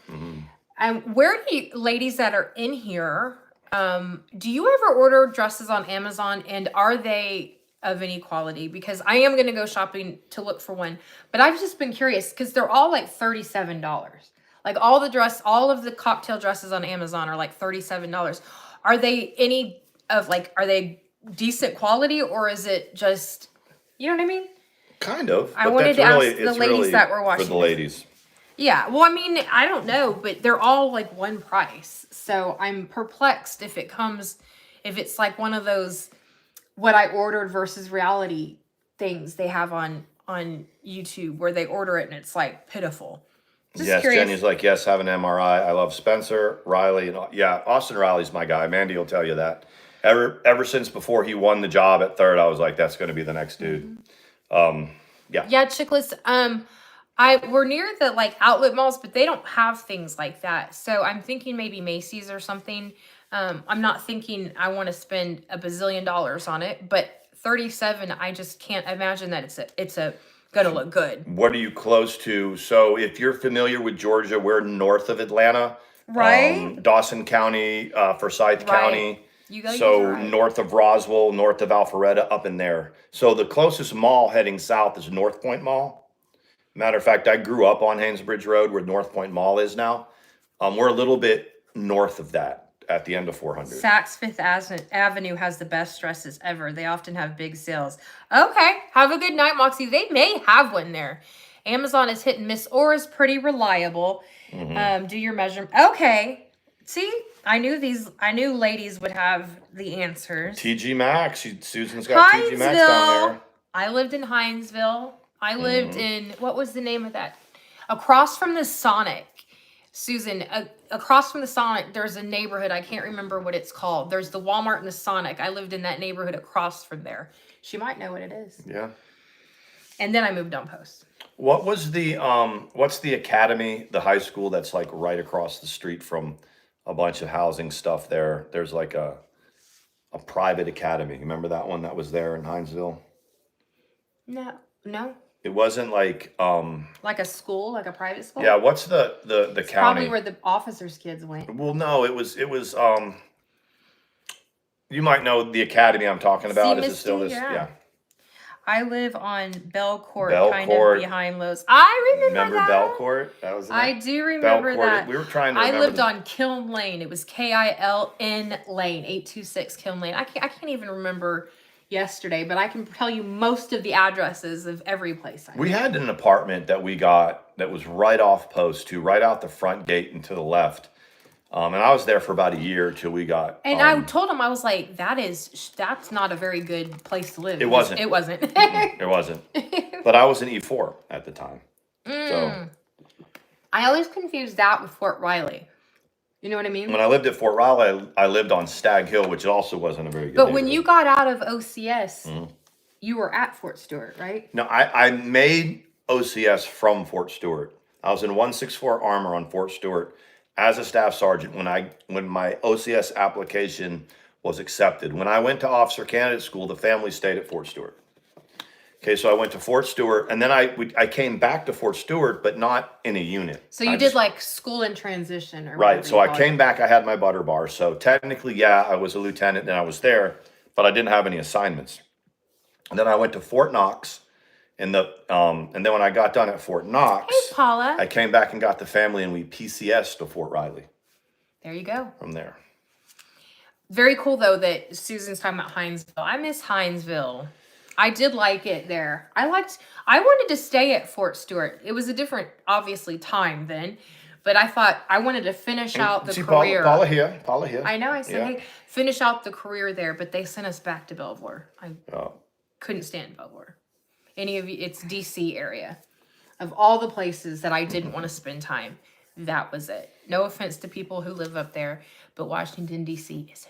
Where do you, ladies that are in here, do you ever order dresses on Amazon, and are they of any quality? Because I am going to go shopping to look for one, but I've just been curious because they're all like $37. Like all of the cocktail dresses on Amazon are like $37. Are they are they decent quality, or is it just, you know what I mean? Kind of. I but wanted that's to ask really- the it's ladies really that were watching for the ladies. Yeah, well, I mean, I don't know, but they're all like one price. So I'm perplexed if it's like one of those what I ordered versus reality things they have on YouTube where they order it and it's like pitiful. Just Yes, curious. Jenny's like, yes, have an MRI. I love Spencer, Riley, and yeah, Austin Riley's my guy. Mandy will tell you that. Ever since before he won the job at third, I was like, that's going to be the next dude. Yeah, Chicklets. We're near the like outlet malls, but they don't have things like that. So I'm thinking maybe Macy's or something. I'm not thinking I want to spend $1 bazillion on it, but 37, I just can't imagine that it's gonna look good. What are you close to? So if you're familiar with Georgia, we're north of Atlanta. Right. Dawson County, Forsyth County. You guys So are right. north of Roswell, north of Alpharetta, up in there. So the closest mall heading south is North Point Mall. Matter of fact, I grew up on Haynesbridge Road where North Point Mall is now. We're a little bit north of that. at the end of 400. Saks Fifth Avenue has the best dresses ever. They often have big sales. Okay. Have a good night, Moxie. They may have one there. Amazon is hit and miss or is pretty reliable. Do your measurement. Okay. See, I knew ladies would have the answers. TG Maxx. Susan's got TG Maxx down there. I lived in Hinesville. I lived in, what was the name of that? Across from the Sonic. Susan, across from the Sonic, there's a neighborhood. I can't remember what it's called. There's the Walmart and the Sonic. I lived in that neighborhood across from there. She might know what it is. Yeah. And then I moved on Post. What was the what's the academy, the high school that's like right across the street from a bunch of housing stuff there? There's like a private academy. Remember that one that was there in Hinesville? No. It wasn't like Like a school, like a private school? yeah, what's the It's county? probably where the officers' kids went. Well, no, it was you might know the academy I'm talking about. Is it still this? Yeah. I live on Belcourt, kind Belcourt. of behind Lowe's. I remember that. Belcourt? That was I do remember Belcourt. that. We were trying to I remember lived on Kiln Lane. It was Kiln Lane, 826 Kiln Lane. I can't even remember yesterday, but I can tell you most of the addresses of every place. We had an apartment that we got that was right off Post too, right out the front gate and to the left. And I was there for about a year till we got. And I told him, I was like, that's not a very good place to live. It wasn't. It wasn't. It wasn't. But I was in E4 at the time. So I always confuse that with Fort Riley. You know what I mean? when I lived at Fort Riley, I lived on Stag Hill, which also wasn't a very good. But when neighborhood. you got out of OCS, you were at Fort Stewart, right? No, I made OCS from Fort Stewart. I was in 164 Armor on Fort Stewart as a staff sergeant when my OCS application was accepted. When I went to officer candidate school, the family stayed at Fort Stewart. Okay, so I went to Fort Stewart, and then I came back to Fort Stewart, but not in a unit. So you did like school in transition, or right. So I came came back. I had my butter bar. So technically, yeah, I was a lieutenant and I was there, but I didn't have any assignments. And then I went to Fort Knox, and then when I got done at Fort Knox, Hey, Paula. I came back and got the family, and we PCS'd to Fort Riley There you go. from there. Very cool though that Susan's talking about Hinesville. I miss Hinesville. I did like it there. I wanted to stay at Fort Stewart. It was a different, obviously, time then, but I thought I wanted to finish out the career. Paula here. I know. I said, hey, finish out the career there, but they sent us back to Belvoir. I couldn't stand Belvoir. Any of you, it's DC area. Of all the places that I didn't want to spend time, that was it. No offense to people who live up there, but Washington DC is a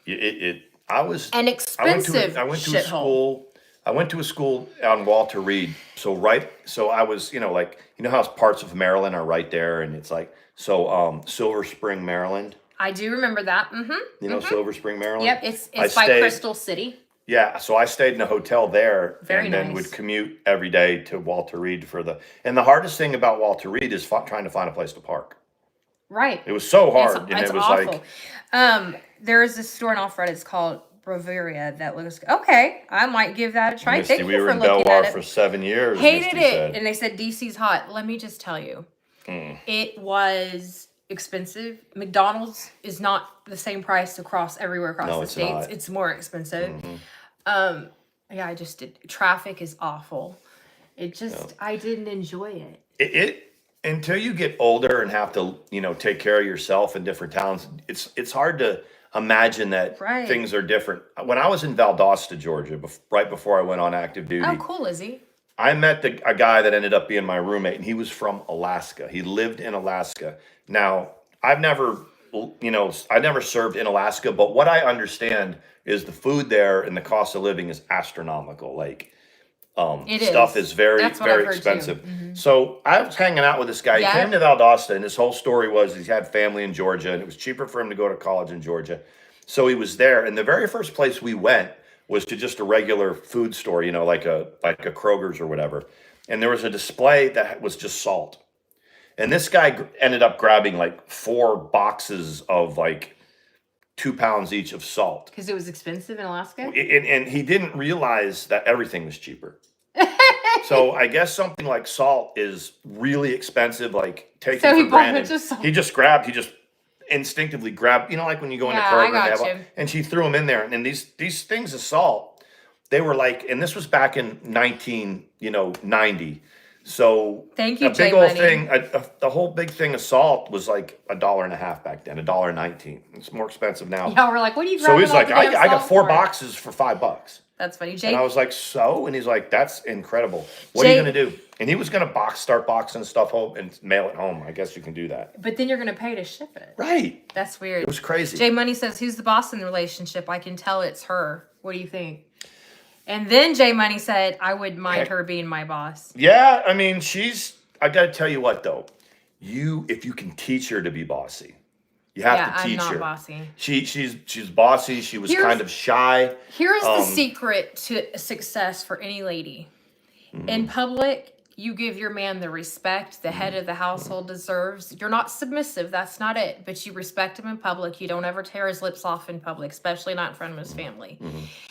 shithole. I was An expensive I went to a shithole. school. I went to a school on Walter Reed. So I was, how parts of Maryland are right there, and it's like Silver Spring, Maryland. I do remember that. You know Silver Spring, Maryland? Yep, it's by Crystal City. Yeah, so I stayed in a hotel there Very and then nice. would commute every day to Walter Reed and the hardest thing about Walter Reed is trying to find a place to park. Right. It was so hard. It's it was awful. like There is this store in Alpharetta. It's called Bavaria that looks okay. I might give that a try. Misty, Thank we you were for in looking Belvoir at for it. 7 years. Hated Misty it, said. and they said DC's hot. Let me just tell you, it was expensive. McDonald's is not the same price everywhere across No, the it's states. not. It's more expensive. Yeah, I just did. Traffic is awful. I didn't enjoy it. It until you get older and have to take care of yourself in different towns, it's hard to imagine that Right. things are different. When I was in Valdosta, Georgia, right before I went on active duty, Oh, cool, Izzy. I met a guy that ended up being my roommate, and he was from Alaska. He lived in Alaska. Now, I never served in Alaska, but what I understand is the food there and the cost of living is astronomical. Like, stuff is very, That's what I've very heard, too. expensive. So I was hanging out with this guy. Yeah. He came to Valdosta, and his whole story was he had family in Georgia, and it was cheaper for him to go to college in Georgia. So he was there, and the very first place we went was to just a regular food store, like a Kroger's or whatever. And there was a display that was just salt. And this guy ended up grabbing like 4 boxes of like 2 pounds each of salt. Because it was expensive in Alaska? And he didn't realize that everything was cheaper. So I guess something like salt is really expensive. Like taking So he for bought a granted. bunch of salt. He just grabbed. instinctively grabbed, like when you go into Yeah, Kroger I and, got you. and she threw them in there. And these things of salt, they were like, and this was back in 1990. So Thank you, a big J old Money. thing, the whole big thing of salt was like $1.50 back then, $1.19. It's more expensive now. Yeah, we're like, what are you So grabbing he's all like, the damn I got salt 4 for? boxes for $5. That's funny. And I was like, so? And he's like, that's incredible. What are you going to do? And he was going to start boxing stuff home and mail it home. I guess you can do that. But then you're going to pay to ship it. Right. That's weird. It was crazy. J Money says, who's the boss in the relationship? I can tell it's her. What do you think? And then J Money said, I wouldn't mind her being my boss. Yeah, I mean, I got to tell you what, though. If you can teach her to be bossy. You have to teach her. I'm not bossy. She's bossy. She was kind of shy. Here's the secret to success for any lady. In public, you give your man the respect the head of the household deserves. You're not submissive. That's not it. But you respect him in public. You don't ever tear his lips off in public, especially not in front of his family.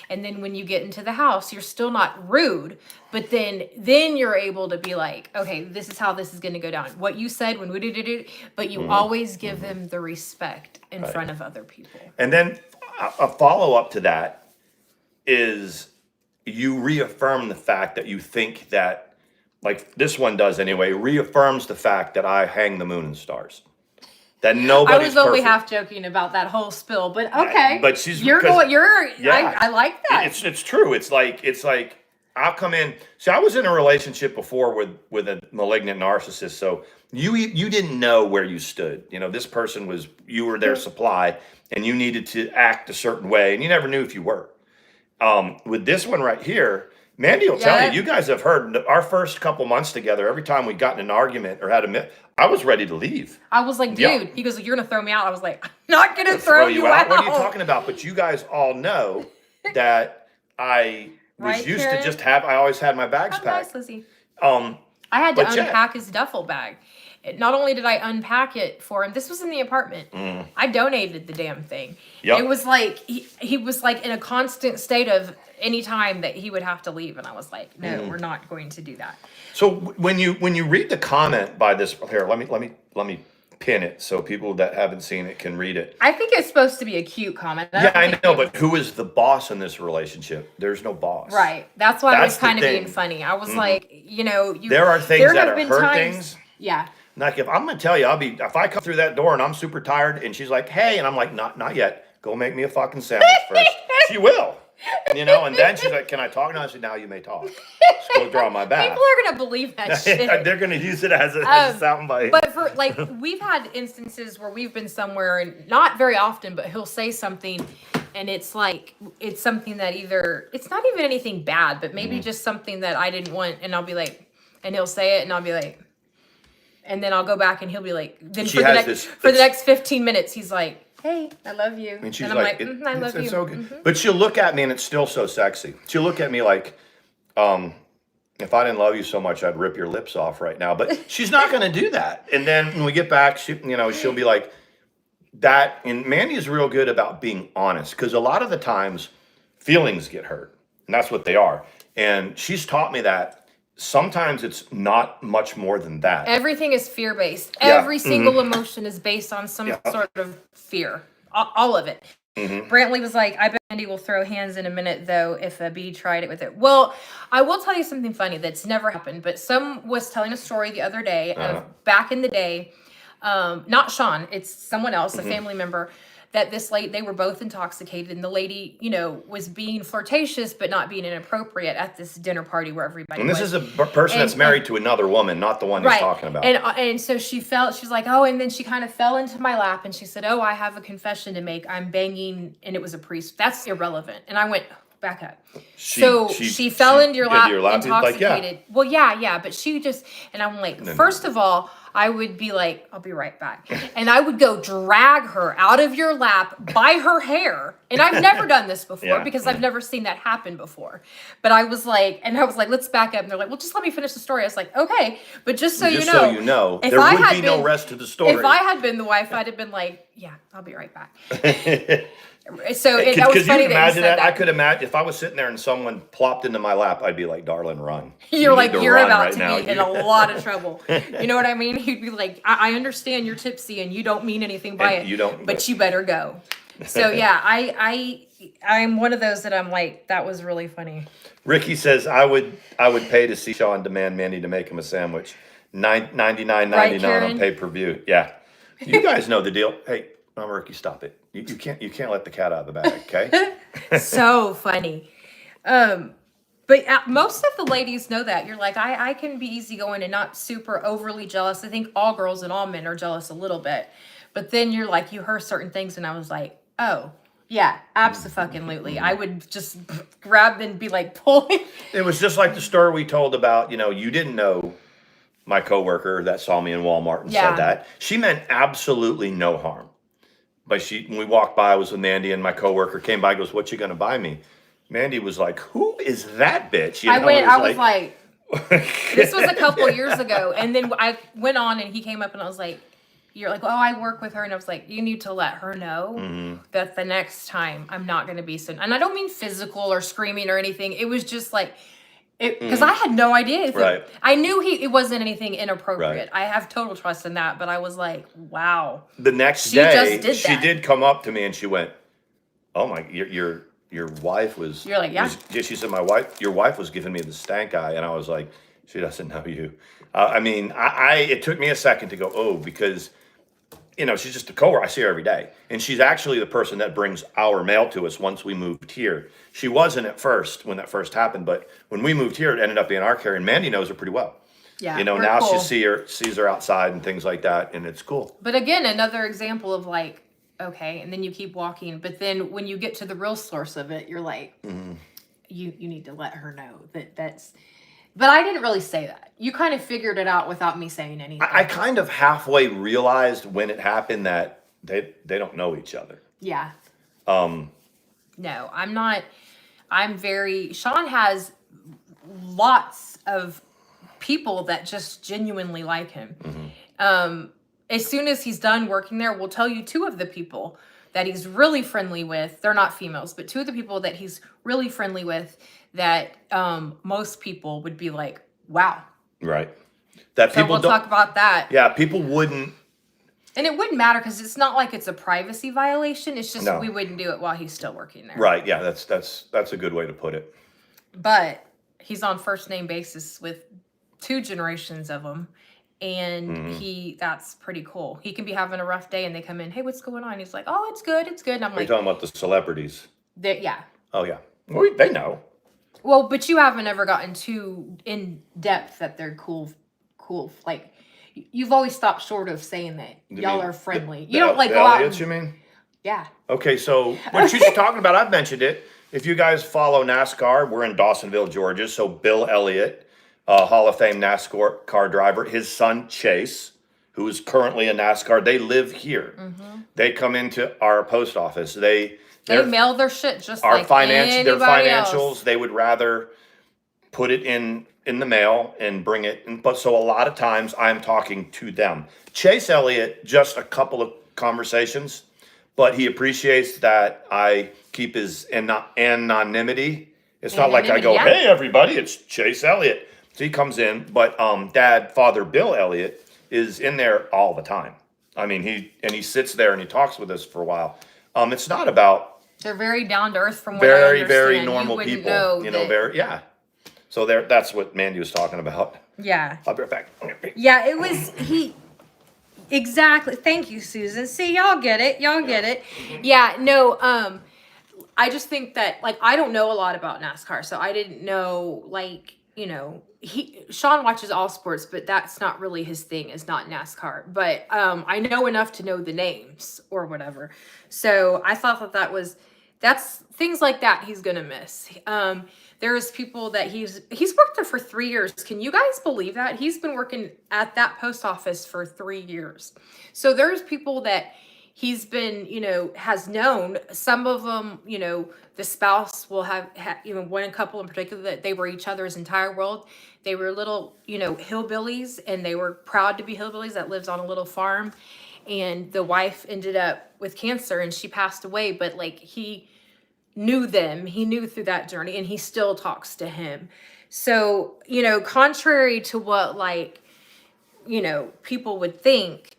And then when you get into the house, you're still not rude. But then you're able to be like, okay, this is how this is going to go down. What you said when we did it, but you always give them the respect in front of other people. And then a follow-up to that is you reaffirm the fact that you think that, like this one does anyway, reaffirms the fact that I hang the moon and stars. That nobody's I was only perfect. half joking about that whole spill, but okay. But she's I like that. It's true. It's like I'll come in. See, I was in a relationship before with a malignant narcissist. So you didn't know where you stood. This person you were their supply, and you needed to act a certain way, and you never knew if you were. With this one right here, Mandy will tell you guys have heard our first couple months together, every time we got in an argument or had I was ready to leave. I was like, dude, he goes, you're going to throw me out. I was like, I'm not going to throw you out. What are you talking about? But you guys all know that I was used to just I always had my bags packed. Nice, Lizzie. I had to unpack his duffel bag. Not only did I unpack it for him, this was in the apartment. I donated the damn thing. Yep. It was like, he was like in a constant state of any time that he would have to leave. And I was like, no, we're not going to do that. So when you read the comment by this, here, let me pin it so people that haven't seen it can read it. I think it's supposed to be a cute comment. I know, but who is the boss in this relationship? There's no boss. Right. That's why I was kind of being funny. I was like, there are things that are hurt things. Yeah. Like if I'm gonna tell you, if I come through that door and I'm super tired and she's like, hey, and I'm like, not yet. Go make me a fucking sandwich first. She will. And then she's like, can I talk? And I said, now you may talk. Just go draw my bath. People are going to believe that shit. They're going to use it as a soundbite. But for we've had instances where we've been somewhere, and not very often, but he'll say something and it's like, it's something that it's not even anything bad, but maybe just something that I didn't want. And I'll be like, and he'll say it and I'll be like, and then I'll go back and he'll be like, then for the next 15 minutes, he's like, hey, I love you. And she's I'm like, I love you. It's so good. But she'll look at me and it's still so sexy. She'll look at me like, if I didn't love you so much, I'd rip your lips off right now. But she's not going to do that. And then when we get back, she'll be like that. And Mandy is real good about being honest, because a lot of the times feelings get hurt, and that's what they are. And she's taught me that sometimes it's not much more than that. Everything is fear-based. Yeah. Every single emotion is based on some sort of fear. All of it. Brantley was like, I bet Andy will throw hands in a minute, though, if a bee tried it with it. Well, I will tell you something funny that's never happened, but some was telling a story the other day of back in the day, not Sean, it's someone else, a family member, that they were both intoxicated, and the lady, was being flirtatious but not being inappropriate at this dinner party where everybody was. And this is a person that's married to another woman, not the one he's talking about. And so she was like, oh, and then she kind of fell into my lap and she said, oh, I have a confession to make. I'm banging, and it was a priest. That's irrelevant. And I went, back up. She fell into your lap intoxicated. Like, well, yeah, but she just, and I'm like, first of all, I would be like, I'll be right back. And I would go drag her out of your lap by her hair. And I've never done this before because I've never seen that happen before. But I was like, let's back up. And they're like, well, just let me finish the story. I was like, okay. But just so you know, there would be no rest to the story. If I had been the wife, I'd have been like, Yeah, I'll be right back. Could So that was you funny that you imagine said that? I could imagine if I was sitting there and someone plopped into my lap, I'd be like, darling, run. You're You like, need to you're run about right to now. be in a lot of trouble. You know what I mean? He'd be like, I understand you're tipsy and you don't mean anything by And it, you don't, but you better go. So yeah, I'm one of those that I'm like, that was really funny. Ricky says, I would pay to see Sean demand Mandy to make him a sandwich. $99.99 Right, Karen? on pay-per-view. Yeah. You guys know the deal. Hey, Mama Ricky, stop it. You can't let the cat out of the bag, okay? So funny. But most of the ladies know that. You're like, I can be easygoing and not super overly jealous. I think all girls and all men are jealous a little bit. But then you're like, you heard certain things, and I was like, oh, yeah, abso-fucking-lutely. I would just grab and be like, pulling. It was just like the story we told about, you didn't know my coworker that saw me in Walmart and Yeah. said that. She meant absolutely no harm. But when we walked by, I was with Mandy, and my coworker came by, goes, what you gonna buy me? Mandy was like, who is that bitch? I was like, this was a couple years ago. And then I went on and he came up and I was like, you're like, oh, I work with her. And I was like, you need to let her know that the next time I'm not going to be so. And I don't mean physical or screaming or anything. It was just like, because I had no idea. Right. I knew it wasn't anything inappropriate. Right. I have total trust in that. But I was like, wow. The next She day, just did she that. did come up to me and she went, oh my, your wife was. You're like, yeah. She said, your wife was giving me the stank eye. And I was like, she doesn't know you. It took me a second to go, oh, because she's just a coworker. I see her every day. And she's actually the person that brings our mail to us once we moved here. She wasn't at first when that first happened, but when we moved here, it ended up being our carrier. And Mandy knows her pretty well. Yeah. Now cool. she sees her outside and things like that, and it's cool. But again, another example of like, okay, and then you keep walking. But then when you get to the real source of it, you're like, you need to let her know that's. But I didn't really say that. You kind of figured it out without me saying anything. I kind of halfway realized when it happened that they don't know each other. Yeah. No, I'm not. Sean has lots of people that just genuinely like him. As soon as he's done working there, we'll tell you two of the people that he's really friendly with. They're not females, but two of the people that he's really friendly with that most people would be like, wow. Right. That So people we'll don't talk about that. Yeah, people wouldn't. And it wouldn't matter because it's not like it's a privacy violation. It's just No. we wouldn't do it while he's still working there. Right. Yeah, that's a good way to put it. But he's on first name basis with two generations of them. And that's pretty cool. He can be having a rough day and they come in, hey, what's going on? He's like, oh, it's good. It's good. And I'm You're like, talking about the celebrities. yeah. Oh yeah. Well, they know. Well, but you haven't ever gotten too in depth that they're cool. Like, you've always stopped short of saying that y'all are friendly. You don't like the go out. Elliots, you mean? Yeah. Okay, so what she's talking about, I've mentioned it. If you guys follow NASCAR, we're in Dawsonville, Georgia. So Bill Elliott, Hall of Fame NASCAR car driver, his son Chase, who is currently a NASCAR, they live here. They come into our post office. They mail their shit just like their anybody financials. else. They would rather put it in the mail and bring it. But so a lot of times I'm talking to them. Chase Elliott, just a couple of conversations, but he appreciates that I keep his anonymity. It's not like I go, Anonymity, yeah. hey everybody, it's Chase Elliott. So he comes in, but Father Bill Elliott is in there all the time. I mean, he sits there and he talks with us for a while. It's not about. They're very down to earth from what I Very, understand. very You normal wouldn't people. know that- So that's what Mandy was talking about. Yeah. I'll be right back. Yeah, it was exactly. Thank you, Susan. See, y'all get it. Yeah, no, I just think that like I don't know a lot about NASCAR, so I didn't know Sean watches all sports, but that's not really his thing, is not NASCAR. But I know enough to know the names or whatever. So I thought that's things like that he's gonna miss. There's people that he's worked there for 3 years. Can you guys believe that? He's been working at that post office for 3 years. So there's people that he's been, has known. Some of them, the spouse will have one couple in particular that they were each other's entire world. They were little, hillbillies, and they were proud to be hillbillies that lives on a little farm. and the wife ended up with cancer and she passed away, but like he knew them, he knew through that journey, and he still talks to him. So, contrary to what like, people would think,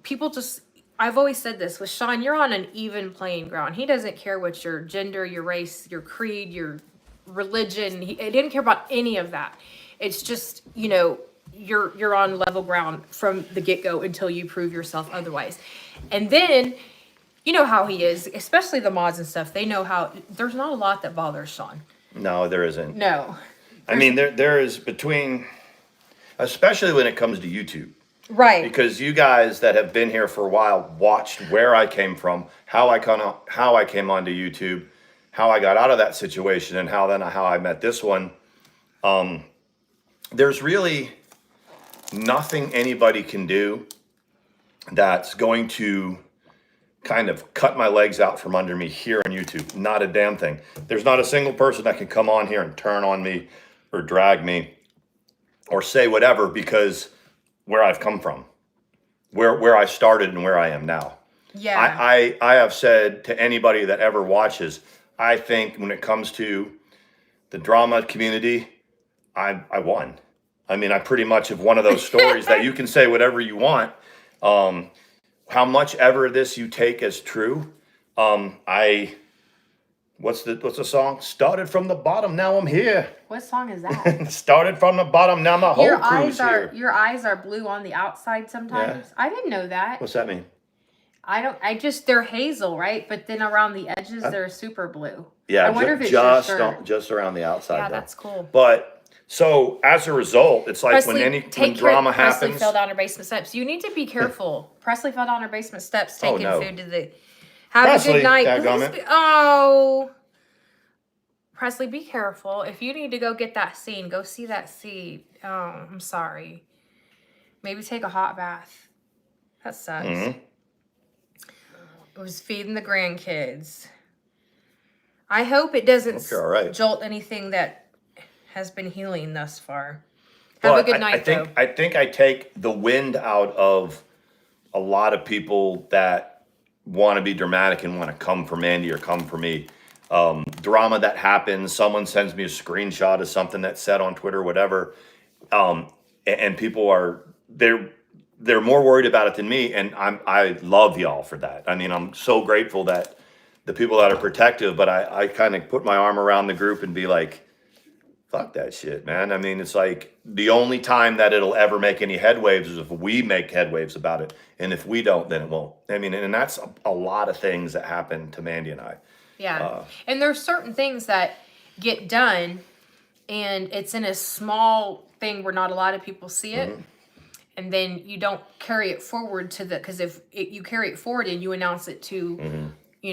people just, I've always said this with Sean, you're on an even playing ground. He doesn't care what your gender, your race, your creed, your religion. He didn't care about any of that. It's just, you're on level ground from the get-go until you prove yourself otherwise. And then, you know how he is, especially the mods and stuff. They know how, there's not a lot that bothers Sean. No, there isn't. No. I mean, there is between, especially when it comes to YouTube. Right. Because you guys that have been here for a while watched where I came from, how I came onto YouTube, how I got out of that situation, and how I met this one. There's really nothing anybody can do that's going to kind of cut my legs out from under me here on YouTube. Not a damn thing. There's not a single person that can come on here and turn on me or drag me or say whatever, because where I've come from, where I started and where I am now. Yeah. I have said to anybody that ever watches, I think when it comes to the drama community, I won. I mean, I pretty much have one of those stories that you can say whatever you want. How much ever this you take as true. What's the song? Started from the bottom, now I'm here. What song is that? Started from the bottom, now my whole crew's here. Your eyes are blue on the outside sometimes. Yeah. I didn't know that. What's that mean? They're hazel, right? But then around the edges, they're super blue. Yeah, I wonder if it's your shirt. Just around the outside. Yeah, though. That's cool. But so as a result, it's like when drama happens. Presley fell down her basement steps. You need to be careful. Presley fell down her basement steps, taking food to the. Have a good night. Presley, be careful. If you need to go get that scene, go see that scene. Oh, I'm sorry. Maybe take a hot bath. That sucks. Mm-hmm. It was feeding the grandkids. I hope it doesn't jolt anything that has been healing thus far. Have a good night, though. I think I take the wind out of a lot of people that want to be dramatic and want to come for Mandy or come for me. Drama that happens, someone sends me a screenshot of something that's said on Twitter, whatever, and people they're more worried about it than me, and I love y'all for that. I mean, I'm so grateful that the people that are protective, but I kind of put my arm around the group and be like, fuck that shit, man. I mean, it's like the only time that it'll ever make any headwaves is if we make headwaves about it. And if we don't, then it won't. I mean, and that's a lot of things that happen to Mandy and I. Yeah. And there's certain things that get done and it's in a small thing where not a lot of people see it. Mm-hmm. And then you don't carry it forward because if you carry it forward and you announce it to, mm-hmm.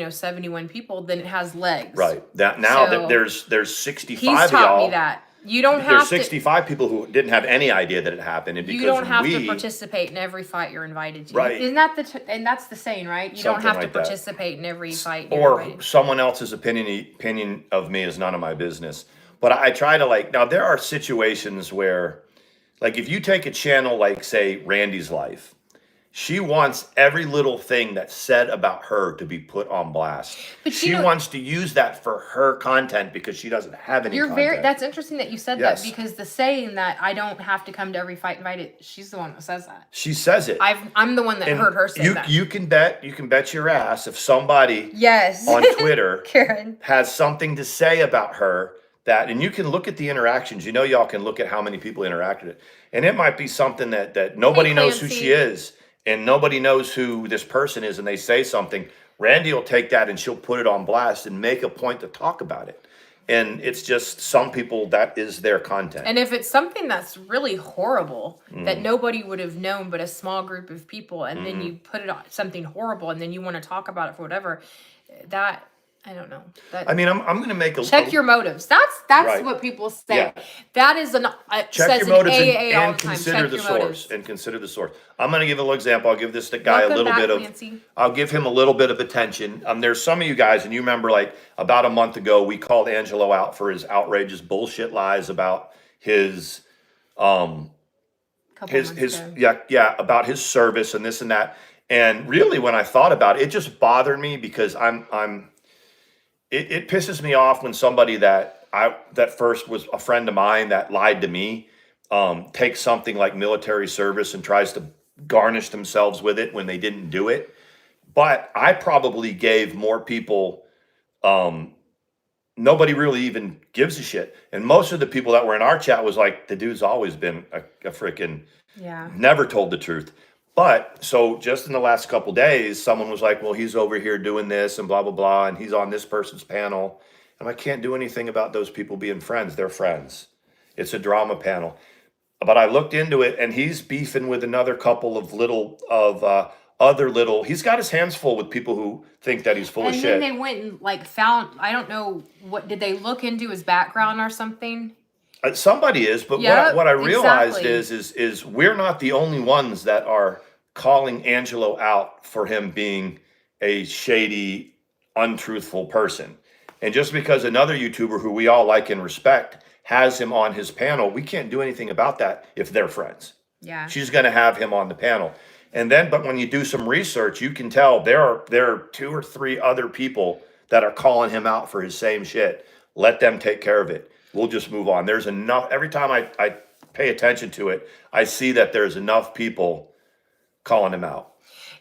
71 people, then it has legs. Right. There's 65 he's of taught y'all. Me that. You don't have There's 65 people who didn't have any idea that it happened. And because you don't have to participate in every fight you're invited to. Right. Isn't that and that's the saying, right? You don't have to participate in every fight you're invited to. Someone else's opinion of me is none of my business. But I try to now there are situations where, if you take a channel like, say, Randy's Life, she wants every little thing that's said about her to be put on blast. But she wants to use that for her content because she doesn't have any content. That's interesting that you said that, because the saying that I don't have to come to every fight invited, she's the one that says that. She says it. I'm the one that heard her say that. You can bet your ass if somebody on Twitter Karen has something to say about her, and you can look at the interactions. Y'all can look at how many people interacted it. And it might be something that nobody knows who she is. And nobody knows who this person is, and they say something. Randy will take that and she'll put it on blast and make a point to talk about it. And it's just some people, that is their content. And if it's something that's really horrible that nobody would have known but a small group of people, and then you put it on something horrible and then you want to talk about it for whatever, that... I don't know. I'm going to make check your motives. That's right. What people say. Yeah. That is check your motives and consider the source. And consider the source. I'm going to give a little example. I'll give this guy I'll give him a little bit of attention. There's some of you guys, and you remember, about a month ago, we called Angelo out for his outrageous bullshit lies about his couple months his ago. yeah, about his service and this and that. And really, when I thought about it, it just bothered me because it pisses me off when somebody that first was a friend of mine that lied to me, takes something like military service and tries to garnish themselves with it when they didn't do it. But I probably gave more people, nobody really even gives a shit. And most of the people that were in our chat was like, the dude's always been a freaking, Yeah. never told the truth. But so just in the last couple days, someone was like, well, he's over here doing this and blah, blah, blah. And he's on this person's panel. And I can't do anything about those people being friends. They're friends. It's a drama panel. But I looked into it and he's beefing with another couple of he's got his hands full with people who think that he's full of And shit. then they went and like found, I don't know, what did they look into his background or something? Somebody is, but Yep, what I realized exactly. is we're not the only ones that are calling Angelo out for him being a shady, untruthful person. And just because another YouTuber who we all like and respect has him on his panel, we can't do anything about that if they're friends. Yeah. She's going to have him on the panel. And then, but when you do some research, you can tell there are 2 or 3 other people that are calling him out for his same shit. Let them take care of it. We'll just move on. There's enough. Every time I pay attention to it, I see that there's enough people calling him out.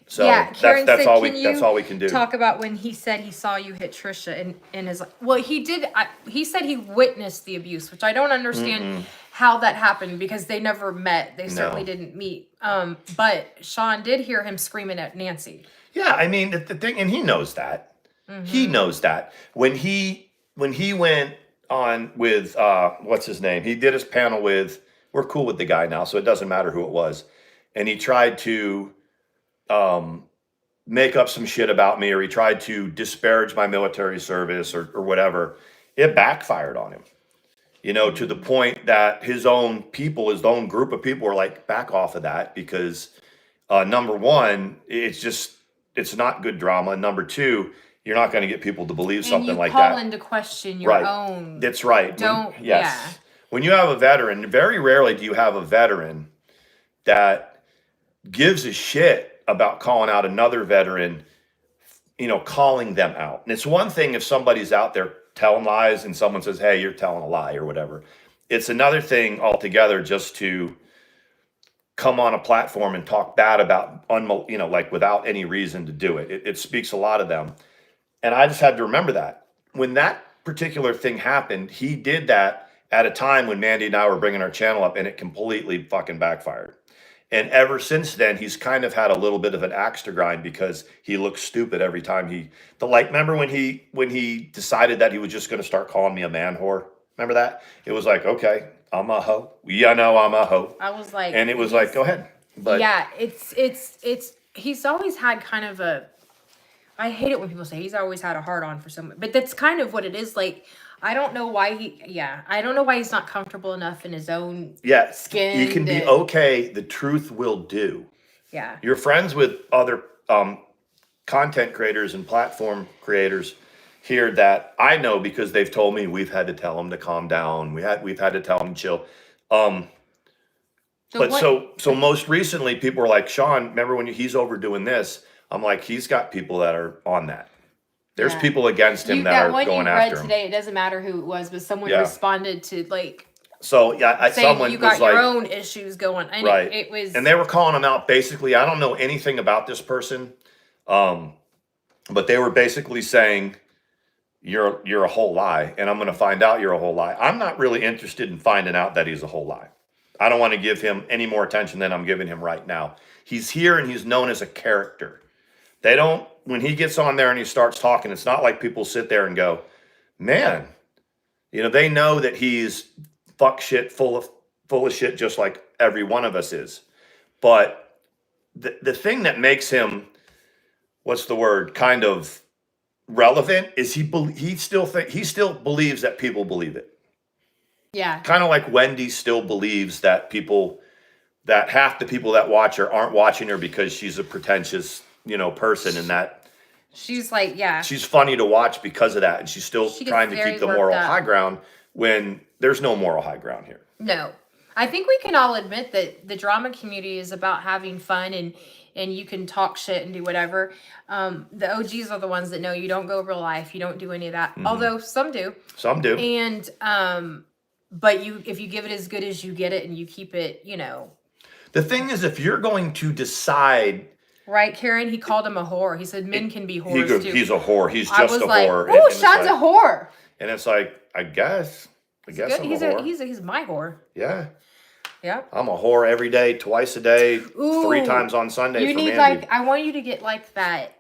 So Yeah, Karen that's said, all can that's you all we can do. talk about when he said he saw you hit Trisha and his, well, he did, he said he witnessed the abuse, which I don't understand how that happened because they never met. They certainly didn't meet. But Sean did hear him screaming at Nancy. Yeah, I mean the thing, and he knows that. He knows that when he went on with what's his name? He did his panel with. We're cool with the guy now, so it doesn't matter who it was. And he tried to make up some shit about me, or he tried to disparage my military service, or whatever. It backfired on him. You know, to the point that his own people, his own group of people, were like, back off of that because number one, it's not good drama. Number two, you're not going to get people to believe something like that. And you call into question your own. That's right. Don't. Yes. Yeah. When you have a veteran, very rarely do you have a veteran that gives a shit about calling out another veteran, you know, calling them out. And it's one thing if somebody's out there telling lies and someone says, hey, you're telling a lie or whatever. It's another thing altogether just to come on a platform and talk bad about, you know, like without any reason to do it. It speaks a lot of them. And I just had to remember that. When that particular thing happened, he did that at a time when Mandy and I were bringing our channel up and it completely fucking backfired. And ever since then, he's kind of had a little bit of an axe to grind because he looks stupid every time remember when he decided that he was just going to start calling me a man whore? Remember that? It was like, okay, I'm a hoe. Yeah, no, I'm a hoe. I was like, and it was like, go ahead. But yeah, he's always had kind of a, I hate it when people say he's always had a hard on for someone, but that's kind of what it is. Like, I don't know why he's not comfortable enough in his own skin. You can be okay. The truth will do. Yeah. You're friends with other content creators and platform creators here that I know because they've told me we've had to tell them to calm down. We've had to tell them to chill. So most recently, people were like, Sean, remember when he's overdoing this? I'm like, he's got people that are on that. There's people against him that are going after him. Today, it doesn't matter who it was, but someone responded to like. So saying someone you got was your own issues going, and right? It was, and they were calling him out. Basically, I don't know anything about this person, but they were basically saying you're a whole lie, and I'm going to find out you're a whole lie. I'm not really interested in finding out that he's a whole lie. I don't want to give him any more attention than I'm giving him right now. He's here and he's known as a character. They don't. When he gets on there and he starts talking, it's not like people sit there and go, man, you know, they know that he's fuck shit, full of shit, just like every one of us is. But the thing that makes him, what's the word, kind of relevant is he still believes that people believe it. Yeah. Kind of like Wendy still believes that half the people that watch her aren't watching her because she's a pretentious, you know, person, and that she's like, she's funny to watch because of that, and she's still trying to keep the moral high ground when there's no moral high ground here. No. I think we can all admit that the drama community is about having fun and you can talk shit and do whatever. The OGs are the ones that know you don't go real life, you don't do any of that. Although some do. Some do. And but if you give it as good as you get it and you keep it, The thing is, if you're going to decide, right, Karen, he called him a whore. He said men can be whores too. He's a whore. He's I just was a like, whore. oh, Sean's a whore. And it's like, I guess I'm a whore. He's my whore. Yeah. Yeah. I'm a whore every day, twice a day, Ooh, 3 times on Sunday. You need Mandy. I want you to get like that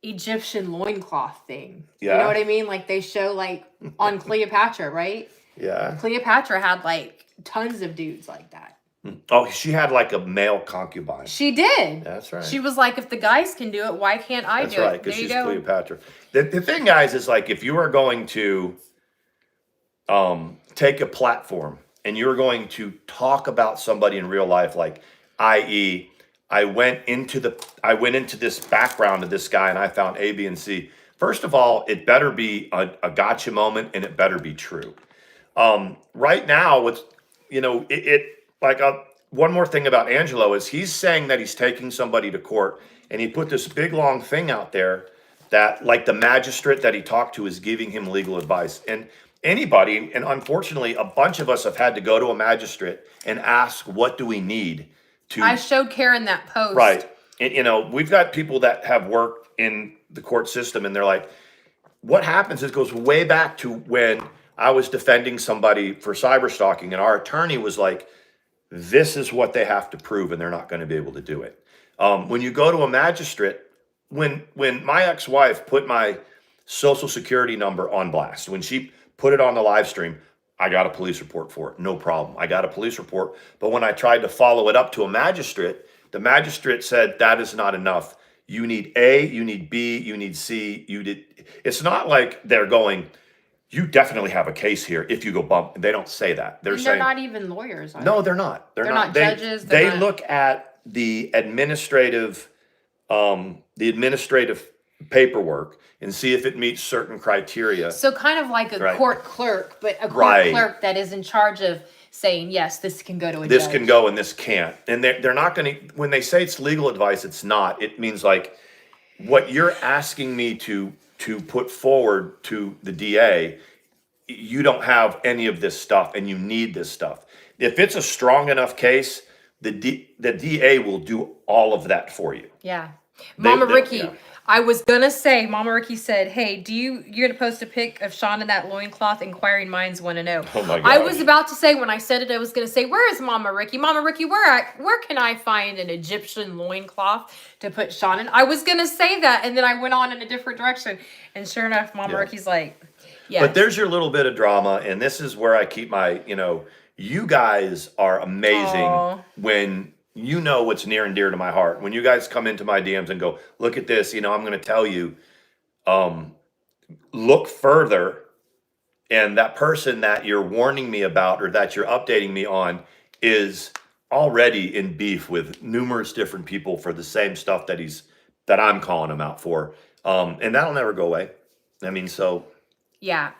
Egyptian loincloth thing. Yeah. You know what I mean? Like they show like on Cleopatra, right? Yeah. Cleopatra had like tons of dudes like that. Oh, she had like a male concubine. She did. That's right. She was like, if the guys can do it, why can't I do it? That's right, because There you she's go. Cleopatra. The thing, guys, is like if you are going to take a platform and you're going to talk about somebody in real life, like, i.e., I went into this background of this guy and I found A, B, and C. First of all, it better be a gotcha moment and it better be true. Right now, one more thing about Angelo is he's saying that he's taking somebody to court, and he put this big long thing out there that like the magistrate that he talked to is giving him legal advice. And anybody, and unfortunately a bunch of us have had to go to a magistrate and ask, what do we need to... I showed Karen that post. Right. And, we've got people that have worked in the court system, and they're like, what happens is it goes way back to when I was defending somebody for cyber stalking, and our attorney was like, this is what they have to prove, and they're not going to be able to do it. When you go to a magistrate, when my ex-wife put my social security number on blast, when she put it on the live stream, I got a police report for it. No problem. I got a police report. But when I tried to follow it up to a magistrate, the magistrate said that is not enough. You need A, you need B, you need C. It's not like they're going, you definitely have a case here if you go bump. They don't say that. They're saying, not even lawyers. No, they're not. They're not judges. They look at the administrative paperwork and see if it meets certain criteria. So kind of like a Right. court clerk, but a court Right. clerk that is in charge of saying, yes, this can go to a This judge. can go and this can't. And they're not going to, when they say it's legal advice, it's not. It means like what you're asking me to put forward to the DA, you don't have any of this stuff and you need this stuff. If it's a strong enough case, the DA will do all of that for you. Yeah. Mama Ricky, yeah. I was gonna say, Mama Ricky said, hey, you're gonna post a pic of Sean in that loincloth? Inquiring minds want to know. Oh my I gosh. was about to say, when I said it, I was gonna say, where is Mama Ricky? Mama Ricky, where can I find an Egyptian loincloth to put Sean in? I was gonna say that, and then I went on in a different direction. And sure enough, Mama Ricky's like, yeah. But there's your little bit of drama, and this is where I keep my, you guys are amazing. Aw. When you know what's near and dear to my heart. When you guys come into my DMs and go, look at this, I'm going to tell you, look further, and that person that you're warning me about or that you're updating me on is already in beef with numerous different people for the same stuff that I'm calling him out for. And that'll never go away. I mean, so... Yeah,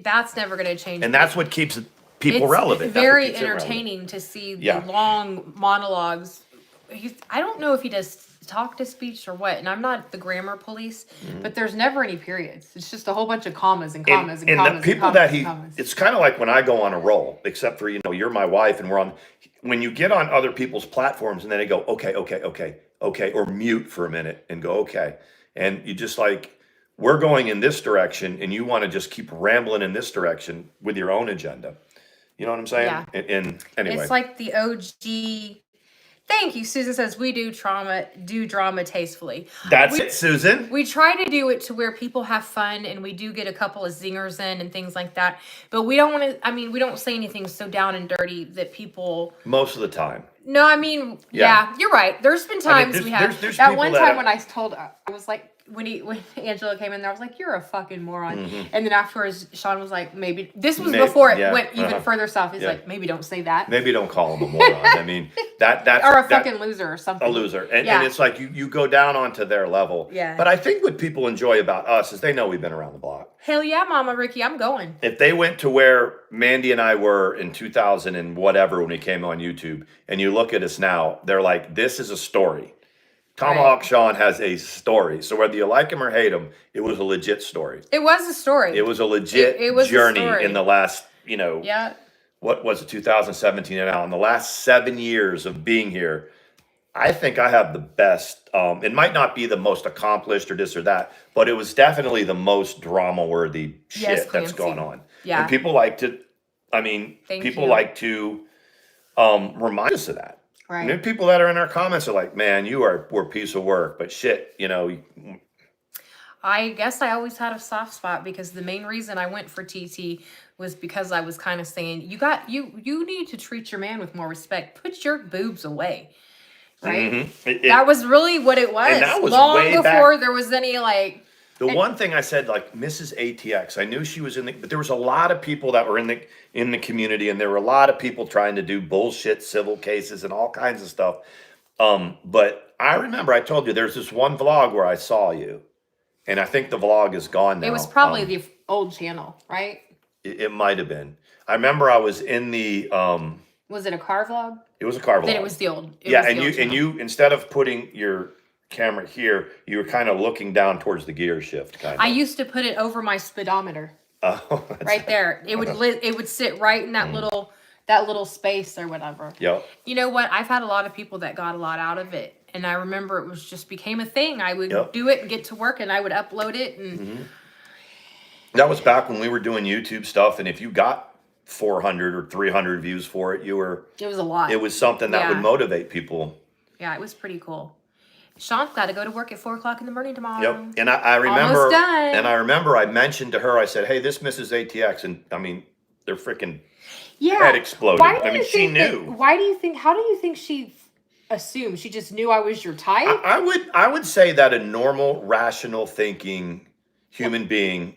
that's never going to change. And that's what keeps people it's relevant. That's what very keeps it relevant. entertaining to see the Yeah. long monologues. I don't know if he does talk to speech or what, and I'm not the grammar police, but there's never any periods. It's just a whole bunch of commas and commas and commas. The people and commas that and commas. it's kind of like when I go on a roll, except for, you're my wife and when you get on other people's platforms and then they go, okay, or mute for a minute and go, okay. And you just like, we're going in this direction and you want to just keep rambling in this direction with your own agenda. You know what I'm saying? Yeah. And anyway. It's like the OG. Thank you. Susan says we do drama tastefully. That's it, Susan. We try to do it to where people have fun and we do get a couple of zingers in and things like that. But we don't want to, we don't say anything so down and dirty that people... Most of the time. No, yeah, you're right. There's been times we have. there's That people one that time have- when I was like, when Angela came in there, I was like, "You're a fucking moron." And then afterwards, Sean was like, "Maybe this was before it went even further south." He's like, "Maybe don't say that. Maybe don't call him a moron." I mean, that's or a fucking loser or something. A loser, and it's like you go down onto their level. Yeah. But I think what people enjoy about us is they know we've been around the block. Hell yeah, Mama Ricky, I'm going. If they went to where Mandy and I were in 2000 and whatever when we came on YouTube, and you look at us now, they're like, "This is a story." Tomahawk Sean has a story. So whether you like him or hate him, it was a legit story. It was a story. It was a legit journey in the last, Yeah. What was it, 2017 and now? In the last 7 years of being here, I think I have the best. It might not be the most accomplished or this or that, but it was definitely the most drama-worthy shit that's going on. Yeah. And people like to, like to remind us of that. Right. And there are people that are in our comments are like, "Man, we're a piece of work," but shit, I guess I always had a soft spot because the main reason I went for TT was because I was kind of saying, you need to treat your man with more respect. Put your boobs away. Right? That was really what it was. And that was long way before back. There was any like. The one thing I said, like Mrs. ATX, I knew she was but there was a lot of people that were in the community, and there were a lot of people trying to do bullshit civil cases and all kinds of stuff. But I remember I told you there's this one vlog where I saw you, and I think the vlog is gone now. It was probably the old channel, right? It might have been. I remember I was in the. Was it a car vlog? It was a car vlog. Then it was the old. And you instead of putting your camera here, you were kind of looking down towards the gear shift, kind of. I used to put it over my speedometer. Oh, right there. It would sit right in that little space or whatever. Yep. You know what? I've had a lot of people that got a lot out of it, and I remember it was just became a thing. I would do it and get to work, and I would upload it, and that was back when we were doing YouTube stuff, and if you got 400 or 300 views for it, it was a lot. It was something that would motivate people. Yeah, it was pretty cool. Sean's got to go to work at 4:00 in the morning tomorrow. Yep. And I remember, almost done. And I remember I mentioned to her, I said, "Hey, this Mrs. ATX," and I mean, they're freaking head exploded. She knew. How do you think she assumed? She just knew I was your type? I would say that a normal, rational thinking human being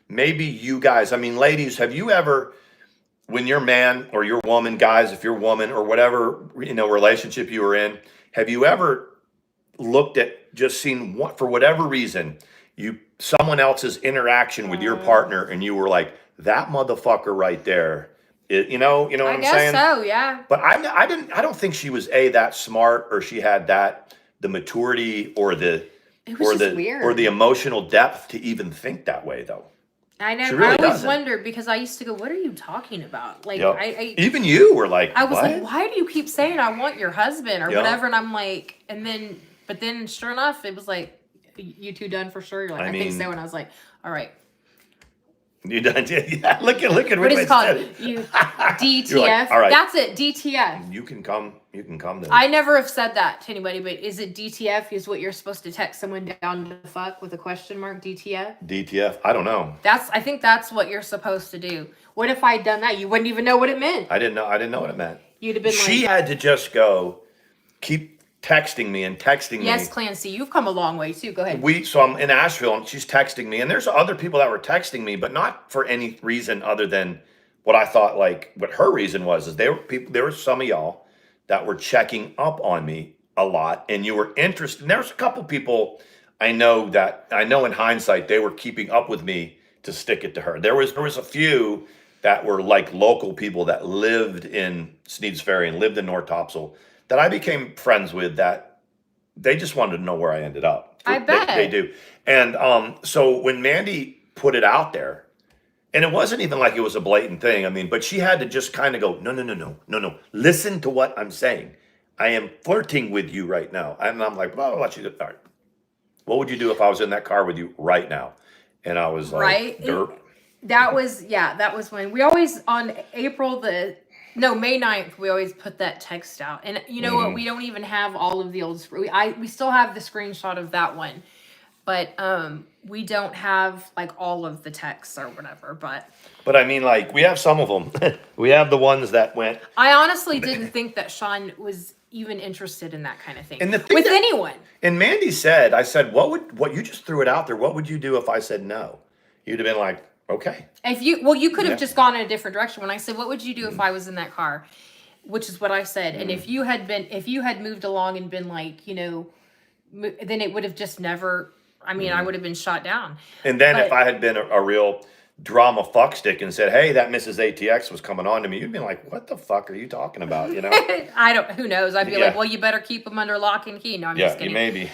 maybe you guys, ladies, have you ever, when your man or your woman, guys, if you're woman or whatever, relationship you were in, have you ever looked at seen what, for whatever reason, someone else's interaction with your partner and you were like, that motherfucker right there, you know what I'm saying? I guess so, yeah. But I don't think she was that smart, or she had the maturity or the emotional depth to even think that way, though. I know. Really I always wondered because I used to go, "What are you talking about?" Like, even you were like, I was what? like, "Why do you keep saying I want your husband or whatever?" And I'm like, but then sure enough, it was like, "You two done for sure?" You're like, I think so. And I was like, "All right." You done? Yeah. Look at what is it called? You DTF. Like, all right. That's it. DTF. You can come. Then. I never have said that to anybody, but is it DTF? Is what you're supposed to text someone down to fuck with a question mark? DTF. DTF. I don't know. I think that's what you're supposed to do. What if I'd done that? You wouldn't even know what it meant. I didn't know what it meant. You'd have been. She had to just go, keep texting me. Yes, Clancy, you've come a long way too. Go ahead. So I'm in Asheville and she's texting me, and there's other people that were texting me, but not for any reason other than what I thought, like what her reason was, is there were some of y'all that were checking up on me a lot, and you were interested. And there was a couple people I know in hindsight, they were keeping up with me to stick it to her. There was a few that were like local people that lived in Sneeds Ferry and lived in North Topsail that I became friends with, that they just wanted to know where I ended up. I bet. They do. And so when Mandy put it out there, and it wasn't even like it was a blatant thing, but she had to just kind of go, no. Listen to what I'm saying. I am flirting with you right now. And I'm like, well, I'll let you do it. All right. What would you do if I was in that car with you right now? And I was like, right? Derp. That was when we always, on May 9th, we always put that text out. And you know what? We don't even have all of the old, we still have the screenshot of that one. But we don't have like all of the texts or whatever, but But I mean, like, we have some of them. We have the ones that went. I honestly didn't think that Sean was even interested in that kind of thing And the thing with that- anyone. And Mandy said, I said, what you just threw it out there. What would you do if I said no? You'd have been like, okay. If you could have Yeah. just gone in a different direction. When I said, what would you do if I was in that car? Which is what I said. And if you had moved along and been like, then it would have just never, I would have been shot down. And then if But- I had been a real drama fuckstick and said, hey, that Mrs. ATX was coming on to me, you'd be like, what the fuck are you talking about? Who knows? I'd be Yeah. like, well, you better keep them under lock and key. No, I'm just Yeah, kidding. maybe.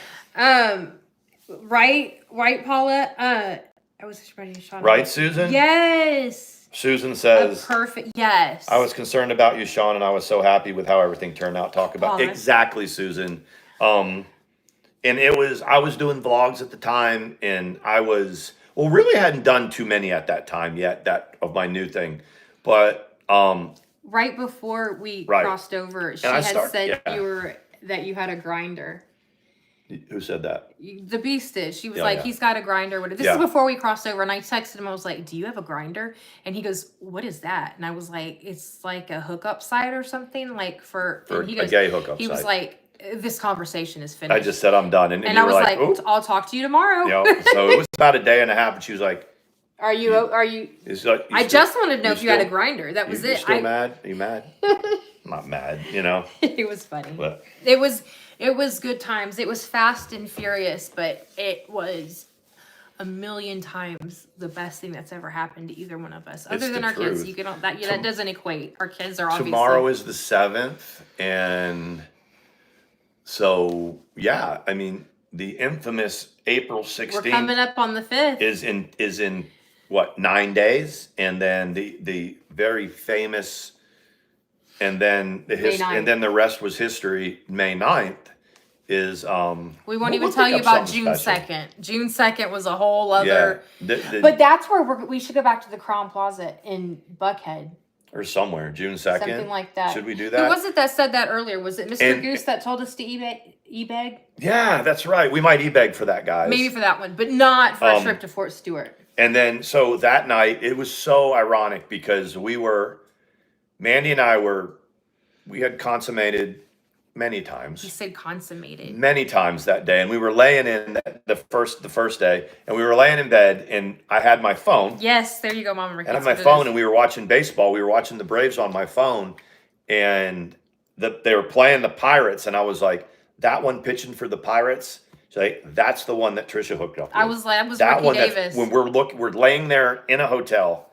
Right, Paula? I was just ready to shot. Right, Susan? Yes. Susan A says, perfect, yes. I was concerned about you, Sean, and I was so happy with how everything turned out. Talk about Paula. exactly, Susan. And I was doing vlogs at the time, and really hadn't done too many at that time yet, that of my new thing. But right before we Right. crossed over, she I had start- said yeah. that you had a grinder. who said that? The Beast did. She was Yeah, like, yeah. he's got a grinder. This Yeah. is before we crossed over, and I texted him. I was like, do you have a grinder? And he goes, what is that? And I was like, it's like a hookup site or something, like for For and he a gay hookup He was site. like, this conversation is finished. I just said I'm done, and and you I were was like, like, "Oop." I'll talk to you tomorrow. So it was about a day and a half, and she was like, Are you? "It's like I just wanted to know if you had a grinder. That was you it. still mad? Are you mad? I'm not mad, It was funny. But It was good times. It was fast and furious, but it was a million times the best thing that's ever happened to either one of us. Other than the our kids, truth. that doesn't equate. Our kids are obviously tomorrow is the 7th, and so yeah, the infamous April 16th. We're coming up on the 5th. is in what, 9 days, and then the very famous, and then May 9th. and then the rest was history. May 9th is We won't we'll even tell pick you up about something June special. 2nd. June 2nd was a whole other. Yeah, But that's where we should go back to the Crown Plaza in Buckhead. or somewhere June 2nd, Something like that. Should we do Who that? was it that said that earlier? Was it Mr. And- Goose that told us to e-bag? Yeah, that's right. We might e-beg for that, guys. Maybe for that one, but not for a trip to Fort Stewart. And then, so that night, it was so ironic because Mandy and I we had consummated many He times said consummated. that day, and we were laying in the first day, and we were laying in bed, and I had my phone, Yes, there you go, Mama. and I had my phone, and we were watching baseball. We were watching the Braves on my phone, and they were playing the Pirates, and I was like, that one pitching for the Pirates. She's like, that's the one that Trisha hooked up with. I was like, I was that Ricky one Davis. when we're laying there in a hotel,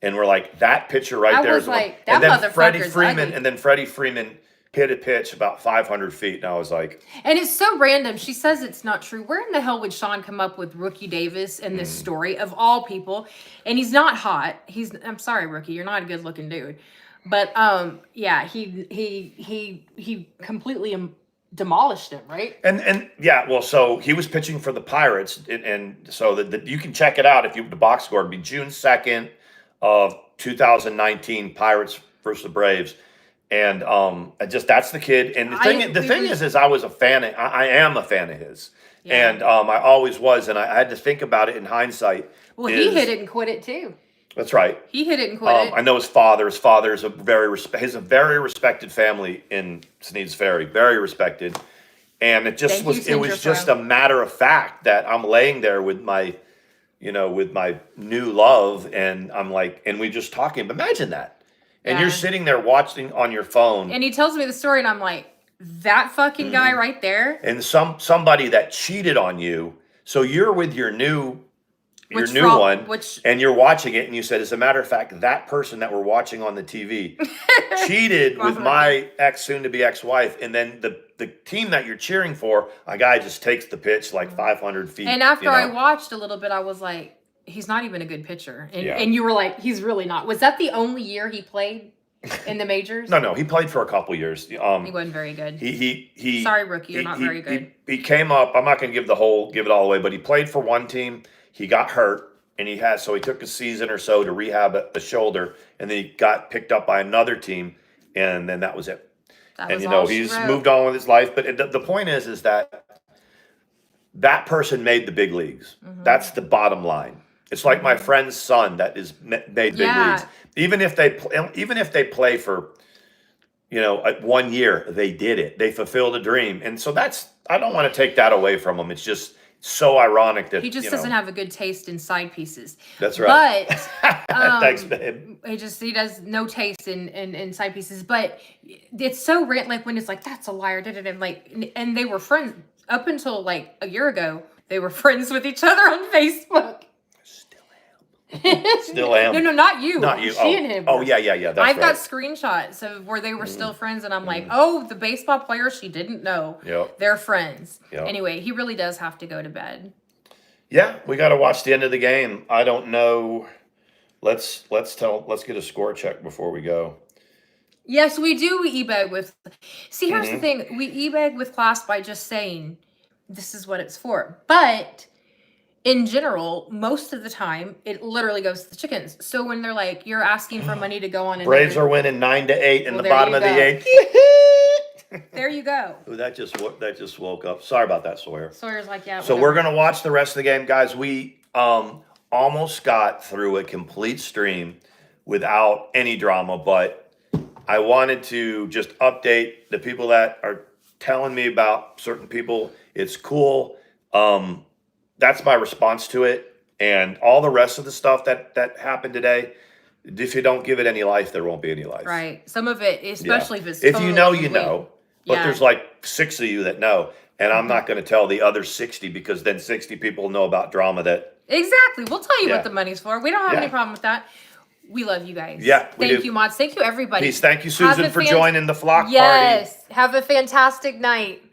and we're like, that pitcher right I there was is the one. like, that And then motherfucker's ugly. and then Freddie Freeman hit a pitch about 500 feet, and I was like, And it's so random. She says it's not true. Where in the hell would Sean come up with Rookie Davis in this story of all people? And he's not hot. I'm sorry, Rookie, you're not a good looking dude. But yeah, he completely demolished him, right? and yeah, well, so he was pitching for the Pirates, and so that you can check it out if the box score would be June 2nd of 2019, Pirates versus the Braves. And that's the kid. And the thing is I was a fan. I am a fan of his, Yeah. and I always was. And I had to think about it in hindsight. Well, he hit it and quit it too. That's right. He hit it and quit it. I know his father. His father is a very respected family in Sneed's Ferry, very respected. And it just Thank was. you, It was Ginger just Fro. a matter of fact that I'm laying there with my new love, and I'm like, and we just talking. But imagine that. And Yeah. you're sitting there watching on your phone, And he tells me the story, and I'm like, that fucking guy right there. and somebody that cheated on you. So you're with your new Which one, which and you're watching it, and you said, as a matter of fact, that person that we're watching on the TV cheated with my soon-to-be ex-wife, and then the team that you're cheering for, a guy just takes the pitch like 500 feet. And after you know? I watched a little bit, I was like, he's not even a good pitcher. And, Yeah. and you were like, he's really not. Was that the only year he played in the majors? No, he played for a couple years. He wasn't very good. He Sorry, Rookie, you're not very good. He came up. I'm not going to give it all away, but he played for one team. He got hurt, and so he took a season or so to rehab a shoulder, and then he got picked up by another team, and then that was it. That And was all she he's wrote. moved on with his life. But the point is that that person made the big leagues. That's the bottom line. It's like my friend's son that is made big leagues. Even if they play for, 1 year, they did it. They fulfilled a dream, and so I don't want to take that away from them. It's just so ironic that he just doesn't have a good taste in side pieces. That's right. But thanks, babe. He does no taste in side pieces. But it's so like when it's like that's a liar, and they were friends up until like a year ago. They were friends with each other on Facebook. Still am. No, not you. Not you. She and him. Oh, yeah. That's I've right. got screenshots of where they were still friends, and I'm like, oh, the baseball player she didn't know. Yep. They're friends. Yep. Anyway, he really does have to go to bed. Yeah, we got to watch the end of the game. I don't know. Let's get a score check before we go. Yes, we do. We e-bag with. See, here's the thing: we e-bag with class by just saying this is what it's for, but. In general, most of the time, it literally goes to the chickens. So when they're like, you're asking for money to go on. Braves are winning 9-8 in the bottom of the 8th. There you go. Ooh, that just woke up. Sorry about that, Sawyer. Sawyer's like, yeah. So we're gonna watch the rest of the game, guys. We almost got through a complete stream without any drama, but I wanted to just update the people that are telling me about certain people. It's cool. That's my response to it, and all the rest of the stuff that happened today. If you don't give it any life, there won't be any life. Right. Some of it, especially if it's if totally you know, complete. But there's like 6 of you that know, and I'm not going to tell the other 60 because then 60 people know about drama that. Exactly. We'll tell you Yeah. what the money's for. We don't have any problem with that. We love you guys. Yeah, we Thank do. you, mods. Thank you, everybody. Peace. Thank you, Susan, for joining the flock party. Yes. Have a fantastic night.